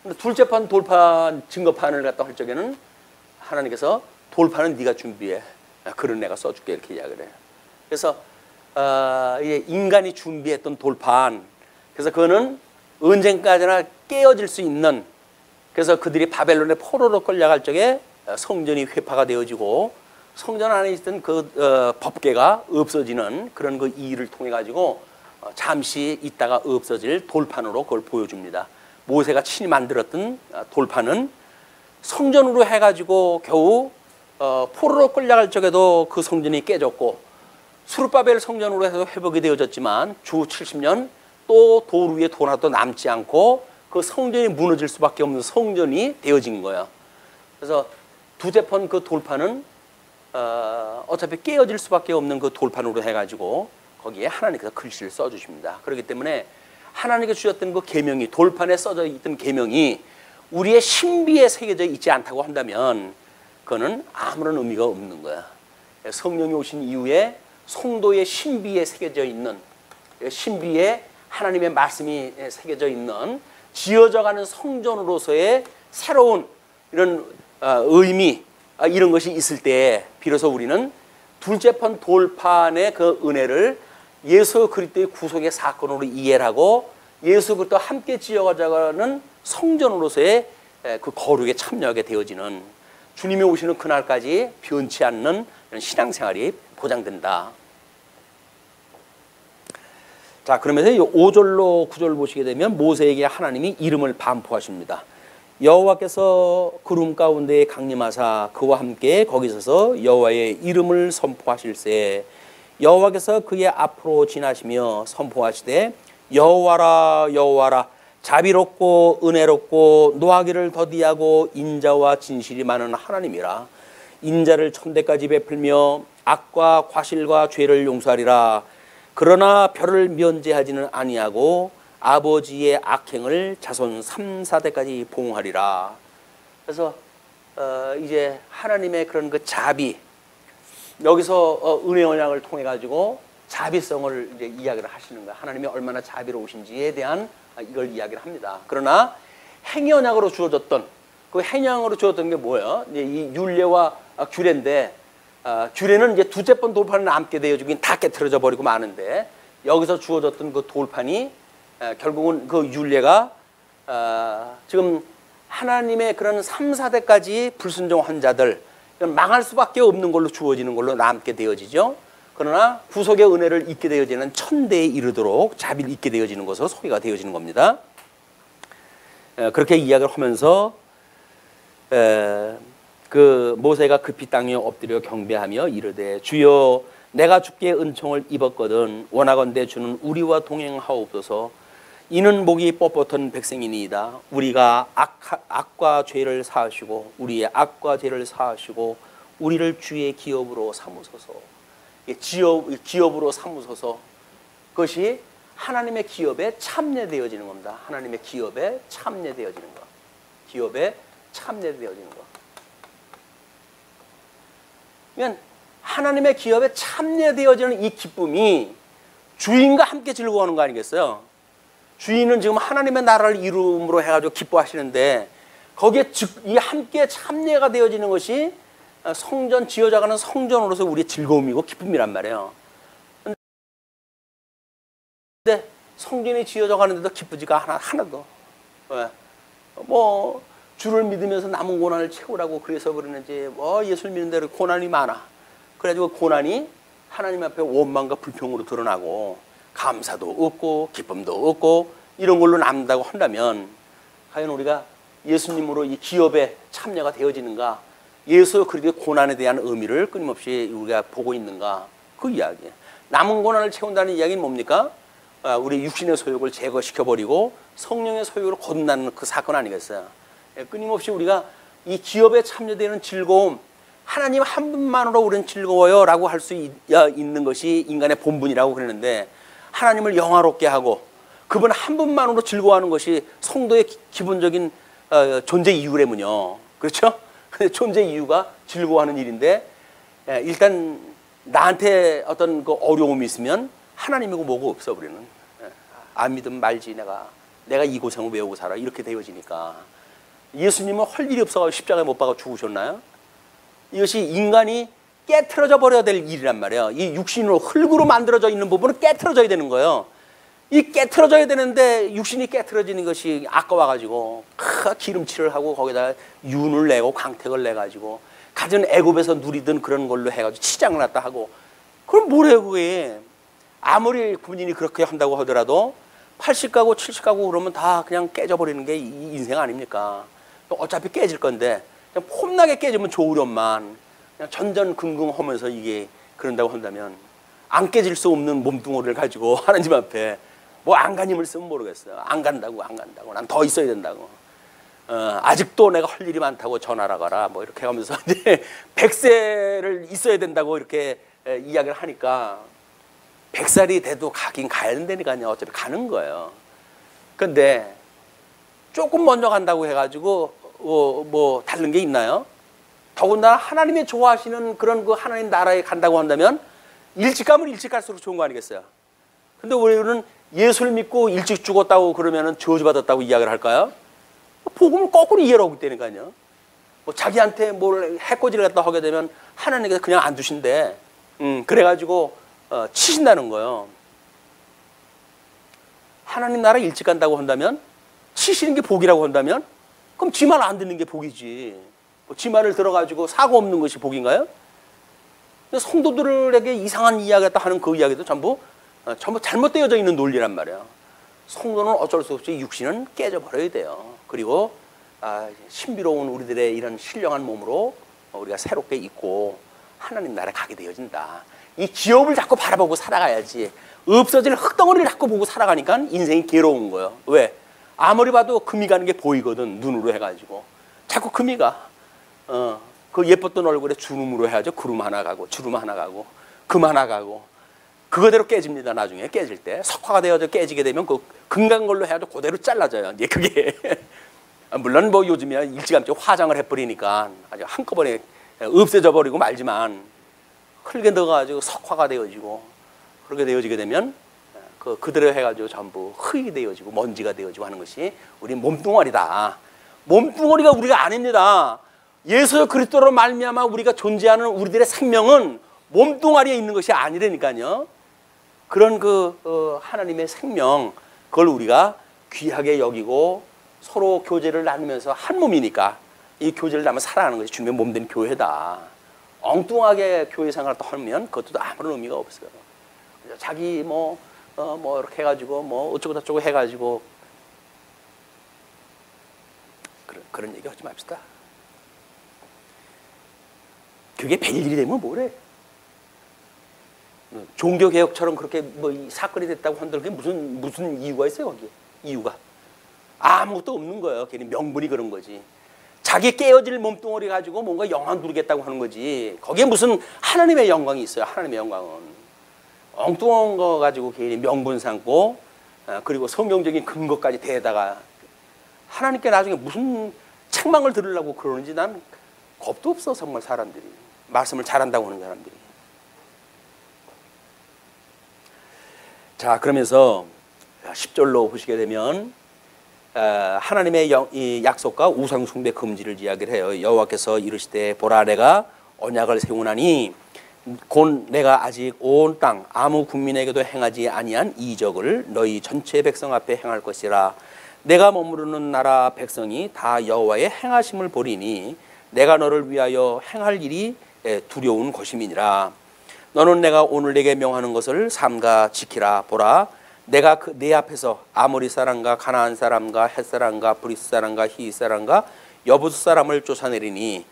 근데 둘째 판 돌판 증거판을 갖다 할 적에는 하나님께서 돌판은 네가 준비해. 글은 내가 써줄게 이렇게 이야기를 해요. 그래서 이제 인간이 준비했던 돌판, 그래서 그거는 언젠까지나 깨어질 수 있는, 그래서 그들이 바벨론의 포로로 끌려갈 적에 성전이 회파가 되어지고 성전 안에 있던 그 법궤가 없어지는 그런 그 일을 통해 가지고 잠시 있다가 없어질 돌판으로 그걸 보여줍니다. 모세가 친히 만들었던 돌판은 성전으로 해가지고 겨우 포로로 끌려갈 적에도 그 성전이 깨졌고 수르바벨 성전으로 해서 회복이 되어졌지만 주 70년 또 돌 위에 돌 하나도 남지 않고 그 성전이 무너질 수밖에 없는 성전이 되어진 거예요. 그래서 두째 번 그 돌판은 어차피 깨어질 수밖에 없는 그 돌판으로 해가지고 거기에 하나님께서 글씨를 써주십니다. 그렇기 때문에 하나님께 주셨던 그 계명이, 돌판에 써져 있던 계명이 우리의 신비에 새겨져 있지 않다고 한다면 그거는 아무런 의미가 없는 거야. 성령이 오신 이후에 성도의 신비에 새겨져 있는, 신비에 하나님의 말씀이 새겨져 있는 지어져가는 성전으로서의 새로운 이런 의미, 이런 것이 있을 때 비로소 우리는 둘째 판 돌판의 그 은혜를 예수 그리스도의 구속의 사건으로 이해를 하고 예수 그리스도와 함께 지어가자는 성전으로서의 그 거룩에 참여하게 되어지는, 주님이 오시는 그날까지 변치 않는 신앙생활이 보장된다. 자, 그러면서 5절로 9절 보시게 되면 모세에게 하나님이 이름을 반포하십니다. 여호와께서 구름 가운데에 강림하사 그와 함께 거기 서서 여호와의 이름을 선포하실세 여호와께서 그의 앞으로 지나시며 선포하시되 여호와라 여호와라 자비롭고 은혜롭고 노하기를 더디하고 인자와 진실이 많은 하나님이라. 인자를 천대까지 베풀며 악과 과실과 죄를 용서하리라. 그러나 별을 면제하지는 아니하고 아버지의 악행을 자손 3, 4대까지 보응하리라. 그래서 이제 하나님의 그런 그 자비, 여기서 은혜 언약을 통해 가지고 자비성을 이제 이야기를 하시는 거야. 하나님이 얼마나 자비로우신지에 대한 이걸 이야기를 합니다. 그러나 행위 언약으로 주어졌던, 그 행위 언약으로 주어졌던 게 뭐예요? 이제 이 율례와 규례인데, 규례는 이제 두째 번 돌판을 남게 되어지긴 다 깨트려져 버리고 마는데, 여기서 주어졌던 그 돌판이 결국은 그 율례가 지금 하나님의 그런 3, 4대까지 불순종한 자들, 망할 수밖에 없는 걸로 주어지는 걸로 남게 되어지죠. 그러나 구속의 은혜를 잊게 되어지는 천대에 이르도록 자비를 잊게 되어지는 것으로 소개가 되어지는 겁니다. 그렇게 이야기를 하면서 그 모세가 급히 땅에 엎드려 경배하며 이르되 주여 내가 주께 은총을 입었거든 원하건대 주는 우리와 동행하옵소서. 이는 목이 뻣뻣한 백성이니이다. 우리가 악과 죄를 사하시고 우리의 악과 죄를 사하시고 우리를 주의 기업으로 삼으소서. 기업으로 삼으소서. 그것이 하나님의 기업에 참여되어지는 겁니다. 하나님의 기업에 참여되어지는 것. 기업에 참여되어지는 것. 그러니까 하나님의 기업에 참여되어지는 이 기쁨이 주인과 함께 즐거워하는 거 아니겠어요? 주인은 지금 하나님의 나라를 이룸으로 해가지고 기뻐하시는데 거기에 이 함께 참여가 되어지는 것이 성전 지어져가는 성전으로서 우리의 즐거움이고 기쁨이란 말이에요. 근데 성전이 지어져 가는데도 기쁘지가 하나도. 왜? 뭐 주를 믿으면서 남은 고난을 채우라고 그래서 그러는지 뭐 예수를 믿는 대로 고난이 많아. 그래가지고 고난이 하나님 앞에 원망과 불평으로 드러나고 감사도 없고 기쁨도 없고 이런 걸로 남는다고 한다면 과연 우리가 예수님으로 이 기업에 참여가 되어지는가? 예수 그리스도의 고난에 대한 의미를 끊임없이 우리가 보고 있는가? 그 이야기예요. 남은 고난을 채운다는 이야기는 뭡니까? 우리 육신의 소욕을 제거시켜버리고 성령의 소욕으로 거듭나는 그 사건 아니겠어요? 끊임없이 우리가 이 기업에 참여되는 즐거움, 하나님 한 분만으로 우리는 즐거워요 라고 할 수 있는 것이 인간의 본분이라고 그러는데 하나님을 영화롭게 하고 그분 한 분만으로 즐거워하는 것이 성도의 기본적인 존재 이유라면요. 그렇죠? 근데 존재 이유가 즐거워하는 일인데 일단 나한테 어떤 그 어려움이 있으면 하나님이고 뭐고 없어 우리는. 안 믿으면 말지 내가 이 고생을 왜 하고 살아 이렇게 되어지니까. 예수님은 할 일이 없어 십자가에 못 박아 죽으셨나요? 이것이 인간이 깨트려져 버려야 될 일이란 말이에요. 이 육신으로 흙으로 만들어져 있는 부분은 깨트려져야 되는 거예요. 이 깨트려져야 되는데 육신이 깨트려지는 것이 아까워가지고 기름칠을 하고 거기다 윤을 내고 광택을 내가지고 가진 애굽에서 누리던 그런 걸로 해가지고 치장을 갖다 하고 그럼 뭐래요 그게. 아무리 군인이 그렇게 한다고 하더라도 80가구 70가구 그러면 다 그냥 깨져버리는 게 인생 아닙니까? 또 어차피 깨질 건데 그냥 폼나게 깨지면 좋으련만 그냥 전전긍긍하면서 이게 그런다고 한다면 안 깨질 수 없는 몸뚱어리를 가지고 하나님 앞에 뭐 안간힘을 쓰면 모르겠어요. 안 간다고 난 더 있어야 된다고. 아직도 내가 할 일이 많다고 전화라 가라 뭐 이렇게 하면서 이제 100세를 있어야 된다고 이렇게 이야기를 하니까 100살이 돼도 가긴 가야 된다니까요. 어차피 가는 거예요. 근데 조금 먼저 간다고 해가지고 뭐 다른 게 있나요? 더군다나 하나님이 좋아하시는 그런 그 하나님 나라에 간다고 한다면 일찍 가면 일찍 갈수록 좋은 거 아니겠어요? 근데 우리는 예수를 믿고 일찍 죽었다고 그러면은 저주받았다고 이야기를 할까요? 복음을 거꾸로 이해를 하고 있다니까요. 뭐 자기한테 뭘 해코지를 갖다 하게 되면 하나님께서 그냥 안 두신대. 그래가지고 치신다는 거예요. 하나님 나라 일찍 간다고 한다면 치시는 게 복이라고 한다면 그럼 지 말 안 듣는 게 복이지. 뭐 지 말을 들어가지고 사고 없는 것이 복인가요? 성도들에게 이상한 이야기 갖다 하는 그 이야기도 전부 잘못되어져 있는 논리란 말이에요. 성도는 어쩔 수 없이 육신은 깨져버려야 돼요. 그리고 신비로운 우리들의 이런 신령한 몸으로 우리가 새롭게 있고 하나님 나라에 가게 되어진다. 이 기업을 자꾸 바라보고 살아가야지. 없어질 흙덩어리를 자꾸 보고 살아가니까 인생이 괴로운 거예요. 왜? 아무리 봐도 금이 가는 게 보이거든. 눈으로 해가지고 자꾸 금이 가. 그 예뻤던 얼굴에 주름으로 해야죠. 구름 하나 가고 주름 하나 가고 금 하나 가고 그거대로 깨집니다. 나중에 깨질 때 석화가 되어져 깨지게 되면 그 금간 걸로 해야죠. 그대로 잘라져요. 이제 그게 물론 뭐 요즘에 일찌감치 화장을 해버리니까 아주 한꺼번에 없애져 버리고 말지만 흙에 넣어가지고 석화가 되어지고 그렇게 되어지게 되면 그대로 해가지고 전부 흙이 되어지고 먼지가 되어지고 하는 것이 우리 몸뚱아리다. 몸뚱아리가 우리가 아닙니다. 예수 그리스도로 말미암아 우리가 존재하는 우리들의 생명은 몸뚱아리에 있는 것이 아니라니까요. 그런 하나님의 생명 그걸 우리가 귀하게 여기고 서로 교제를 나누면서 한 몸이니까 이 교제를 나누며 살아가는 것이 주님의 몸된 교회다. 엉뚱하게 교회 생활을 또 하면 그것도 아무런 의미가 없어요. 자기 이렇게 해가지고 어쩌고 저쩌고 해가지고 그런 얘기 하지 맙시다. 그게 별일이 되면 뭐래? 종교개혁처럼 그렇게 이 사건이 됐다고 한들 그게 무슨 이유가 있어요 거기에? 이유가 아무것도 없는 거예요. 괜히 명분이 그런 거지. 자기 깨어질 몸뚱어리 가지고 뭔가 영광 누리겠다고 하는 거지. 거기에 무슨 하나님의 영광이 있어요. 하나님의 영광은 엉뚱한 거 가지고 괜히 명분 삼고 그리고 성경적인 근거까지 대다가 하나님께 나중에 무슨 책망을 들으려고 그러는지 난 겁도 없어. 정말 사람들이 말씀을 잘한다고 하는 사람들이. 자, 그러면서 10절로 보시게 되면 하나님의 이 약속과 우상 숭배 금지를 이야기를 해요. 여호와께서 이르시되 보라 내가 언약을 세우나니 곧 내가 아직 온 땅 아무 국민에게도 행하지 아니한 이적을 너희 전체 백성 앞에 행할 것이라. 내가 머무르는 나라 백성이 다 여호와의 행하심을 보리니 내가 너를 위하여 행할 일이 두려운 것임이니라. 너는 내가 오늘 내게 명하는 것을 삼가 지키라. 보라 내가 내 앞에서 아모리 사람과 가나안 사람과 헷 사람과 브리스 사람과 히윗 사람과 여부스 사람을 쫓아내리니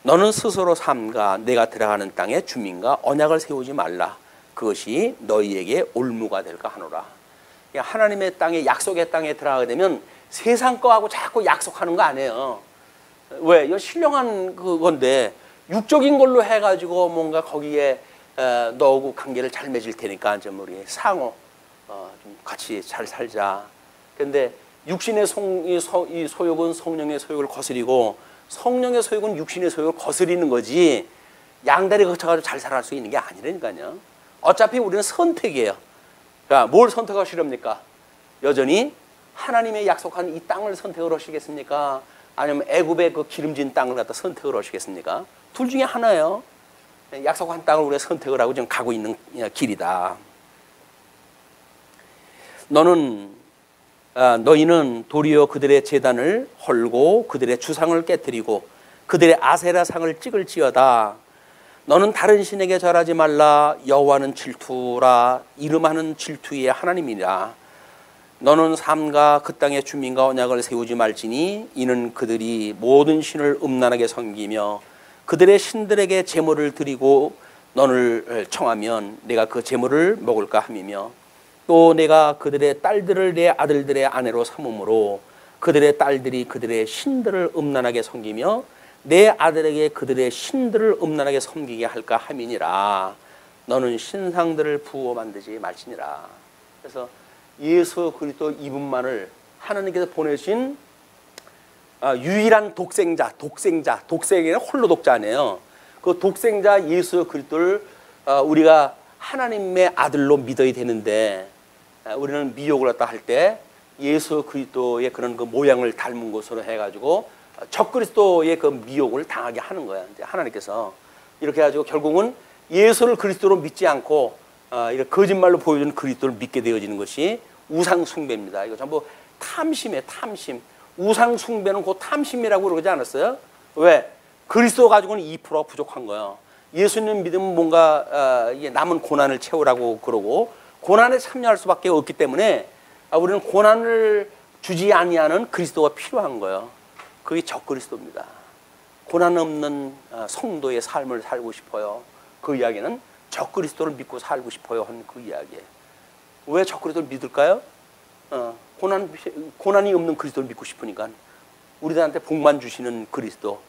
너는 스스로 삼가 내가 들어가는 땅의 주민과 언약을 세우지 말라. 그것이 너희에게 올무가 될까 하노라. 하나님의 땅에 약속의 땅에 들어가게 되면 세상 거하고 자꾸 약속하는 거 아니에요. 왜? 이거 신령한 그건데 육적인 걸로 해가지고 뭔가 거기에 너하고 관계를 잘 맺을 테니까 좀 우리 상호 좀 같이 잘 살자. 그런데 육신의 이 소욕은 성령의 소욕을 거스리고 성령의 소욕은 육신의 소욕을 거스리는 거지 양다리 거쳐가지고 잘 살아갈 수 있는 게 아니라니까요. 어차피 우리는 선택이에요. 그러니까 뭘 선택하시렵니까? 여전히 하나님의 약속한 이 땅을 선택을 하시겠습니까? 아니면 애굽의 그 기름진 땅을 갖다 선택을 하시겠습니까? 둘 중에 하나예요. 약속한 땅을 우리가 선택을 하고 지금 가고 있는 길이다. 너희는 도리어 그들의 제단을 헐고 그들의 주상을 깨뜨리고 그들의 아세라상을 찍을지어다. 너는 다른 신에게 절하지 말라. 여호와는 질투라. 이름하는 질투의 하나님이라. 너는 삼가 그 땅의 주민과 언약을 세우지 말지니 이는 그들이 모든 신을 음란하게 섬기며 그들의 신들에게 제물을 드리고 너를 청하면 내가 그 제물을 먹을까 함이며 또 내가 그들의 딸들을 내 아들들의 아내로 삼음으로 그들의 딸들이 그들의 신들을 음란하게 섬기며 내 아들에게 그들의 신들을 음란하게 섬기게 할까 함이니라. 너는 신상들을 부어 만들지 말지니라. 그래서 예수 그리스도 이분만을 하나님께서 보내신 유일한 독생자는 홀로 독자네요. 그 독생자 예수 그리스도를 우리가 하나님의 아들로 믿어야 되는데 우리는 미혹을 갖다 할 때 예수 그리스도의 그런 그 모양을 닮은 것으로 해가지고 적그리스도의 그 미혹을 당하게 하는 거야. 이제 하나님께서 이렇게 해가지고 결국은 예수를 그리스도로 믿지 않고 이렇게 거짓말로 보여주는 그리스도를 믿게 되어지는 것이 우상 숭배입니다. 이거 전부 탐심이에요. 탐심. 우상 숭배는 곧 탐심이라고 그러지 않았어요? 왜? 그리스도 가지고는 2% 부족한 거예요. 예수님 믿으면 뭔가 남은 고난을 채우라고 그러고 고난에 참여할 수밖에 없기 때문에 우리는 고난을 주지 아니하는 그리스도가 필요한 거예요. 그게 적그리스도입니다. 고난 없는 성도의 삶을 살고 싶어요. 그 이야기는 적그리스도를 믿고 살고 싶어요 하는 그 이야기예요. 왜 적그리스도를 믿을까요? 고난이 없는 그리스도를 믿고 싶으니까. 우리들한테 복만 주시는 그리스도.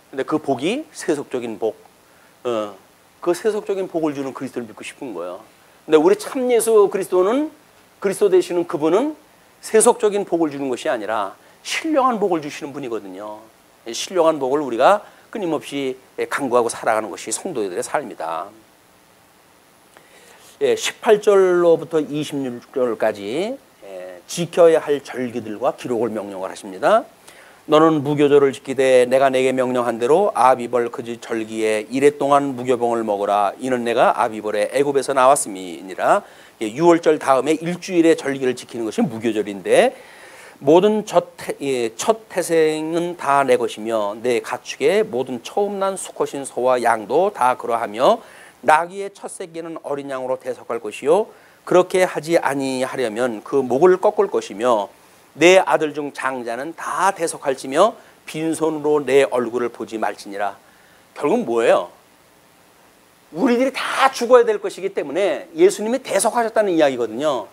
근데 그 복이 세속적인 복. 그 세속적인 복을 주는 그리스도를 믿고 싶은 거예요. 근데 우리 참 예수 그리스도는 그리스도 되시는 그분은 세속적인 복을 주는 것이 아니라 신령한 복을 주시는 분이거든요. 신령한 복을 우리가 끊임없이 강구하고 살아가는 것이 성도들의 삶이다. 18절로부터 26절까지 지켜야 할 절기들과 기록을 명령을 하십니다. 너는 무교절을 지키되 내가 내게 명령한 대로 아비벌 그 절기에 이래 동안 무교병을 먹으라. 이는 내가 아비벌에 애굽에서 나왔음이니라. 6월절 다음에 일주일의 절기를 지키는 것이 무교절인데 모든 첫 태생은 다 내 것이며 내 가축의 모든 처음 난 수컷인 소와 양도 다 그러하며 나귀의 첫 새끼는 어린 양으로 대속할 것이요 그렇게 하지 아니하려면 그 목을 꺾을 것이며 내 아들 중 장자는 다 대속할지며 빈손으로 내 얼굴을 보지 말지니라. 결국 뭐예요? 우리들이 다 죽어야 될 것이기 때문에 예수님이 대속하셨다는 이야기거든요.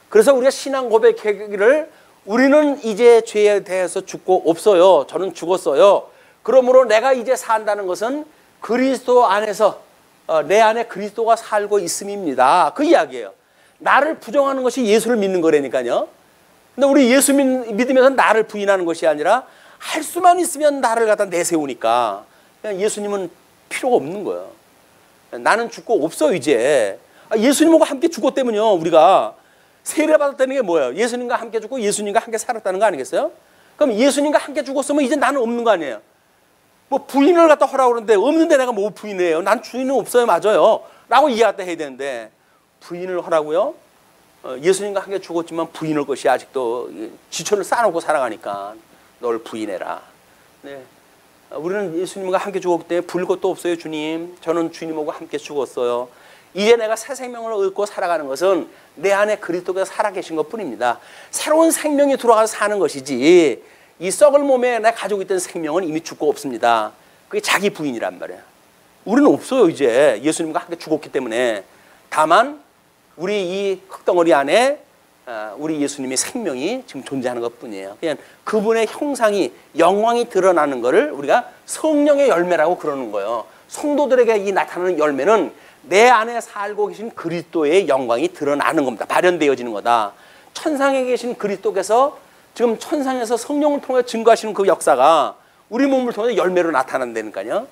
그래서 우리가 신앙 고백하기를 우리는 이제 죄에 대해서 죽고 없어요. 저는 죽었어요. 그러므로 내가 이제 산다는 것은 그리스도 안에서 내 안에 그리스도가 살고 있음입니다. 그 이야기예요. 나를 부정하는 것이 예수를 믿는 거라니까요. 근데 우리 예수 믿으면서 나를 부인하는 것이 아니라 할 수만 있으면 나를 갖다 내세우니까 그냥 예수님은 필요가 없는 거예요. 나는 죽고 없어 이제. 예수님과 함께 죽었기 때문이요. 우리가 세례받았다는 게 뭐예요? 예수님과 함께 죽고 예수님과 함께 살았다는 거 아니겠어요? 그럼 예수님과 함께 죽었으면 이제 나는 없는 거 아니에요? 뭐 부인을 갖다 하라고 그러는데 없는데 내가 뭐 부인해요? 난 주인은 없어요. 맞아요. 라고 이해할 때 해야 되는데 부인을 하라고요? 예수님과 함께 죽었지만 부인할 것이 아직도 지천을 쌓아놓고 살아가니까 널 부인해라. 네. 우리는 예수님과 함께 죽었기 때문에 부릴 것도 없어요. 주님, 저는 주님하고 함께 죽었어요. 이제 내가 새 생명을 얻고 살아가는 것은 내 안에 그리스도가 살아계신 것뿐입니다. 새로운 생명이 들어가서 사는 것이지 이 썩을 몸에 내가 가지고 있던 생명은 이미 죽고 없습니다. 그게 자기 부인이란 말이에요. 우리는 없어요. 이제 예수님과 함께 죽었기 때문에. 다만 우리 이 흙덩어리 안에 우리 예수님의 생명이 지금 존재하는 것뿐이에요. 그냥 그분의 형상이 영광이 드러나는 것을 우리가 성령의 열매라고 그러는 거예요. 성도들에게 이 나타나는 열매는 내 안에 살고 계신 그리스도의 영광이 드러나는 겁니다. 발현되어지는 거다. 천상에 계신 그리스도께서 지금 천상에서 성령을 통해 증거하시는 그 역사가 우리 몸을 통해 열매로 나타난다니까요.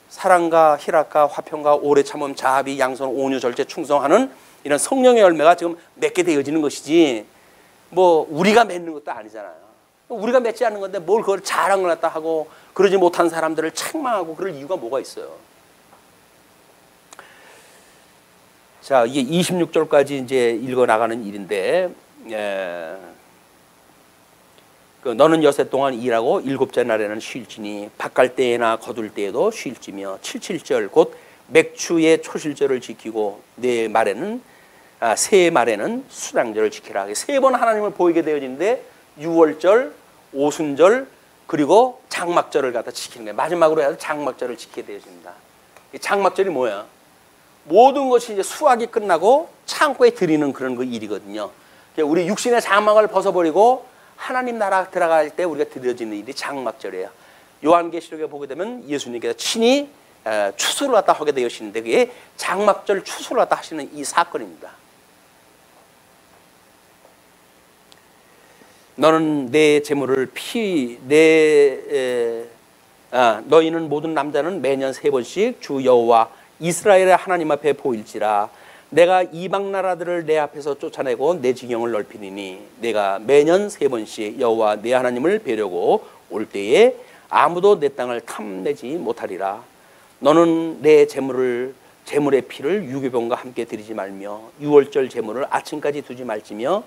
사랑과 희락과 화평과 오래 참음 자비 양선 온유 절제 충성하는 이런 성령의 열매가 지금 맺게 되어지는 것이지 뭐 우리가 맺는 것도 아니잖아요. 우리가 맺지 않는 건데 뭘 그걸 자랑을 갖다 하고 그러지 못한 사람들을 책망하고 그럴 이유가 뭐가 있어요. 자, 이게 26절까지 이제 읽어 나가는 일인데, 너는 여세 동안 일하고 일곱째 날에는 쉴지니 밭갈 때나 거둘 때에도 쉴지며 77절 곧 맥추의 초실절을 지키고 네 말에는 새 말에는 수장절을 지키라. 세 번 하나님을 보이게 되어지는데 6월절, 오순절 그리고 장막절을 갖다 지키는 거예요. 마지막으로 해서 장막절을 지키게 되어집니다. 이 장막절이 뭐야? 모든 것이 이제 수확이 끝나고 창고에 들이는 그런 그 일이거든요. 우리 육신의 장막을 벗어버리고 하나님 나라 들어갈 때 우리가 드려지는 일이 장막절이에요. 요한계시록에 보게 되면 예수님께서 친히 추수를 갖다 하게 되시는데 그게 장막절 추수를 갖다 하시는 이 사건입니다. 너는 내 재물을 너희는 모든 남자는 매년 3번씩 주 여호와 이스라엘의 하나님 앞에 보일지라. 내가 이방 나라들을 내 앞에서 쫓아내고 내 지경을 넓히리니 내가 매년 3번씩 여호와 내 하나님을 뵈려고 올 때에 아무도 내 땅을 탐내지 못하리라. 너는 내 재물의 피를 유교병과 함께 드리지 말며 유월절 재물을 아침까지 두지 말지며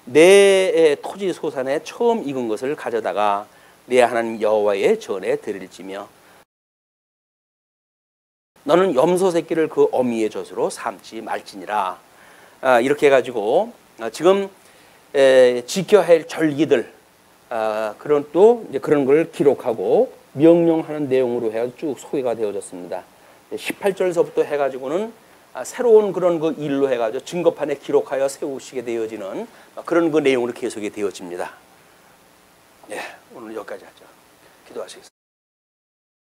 내 토지 소산에 처음 익은 것을 가져다가 내 하나님 여호와의 전에 드릴지며 너는 염소 새끼를 그 어미의 젖으로 삼지 말지니라. 이렇게 해가지고 지금 지켜야 할 절기들 그런 또 이제 그런 걸 기록하고 명령하는 내용으로 해서 쭉 소개가 되어졌습니다. 18절서부터 해가지고는 새로운 그런 그 일로 해가지고 증거판에 기록하여 세우시게 되어지는 그런 그 내용으로 계속이 되어집니다. 예, 오늘 여기까지 하죠. 기도하시겠습니다.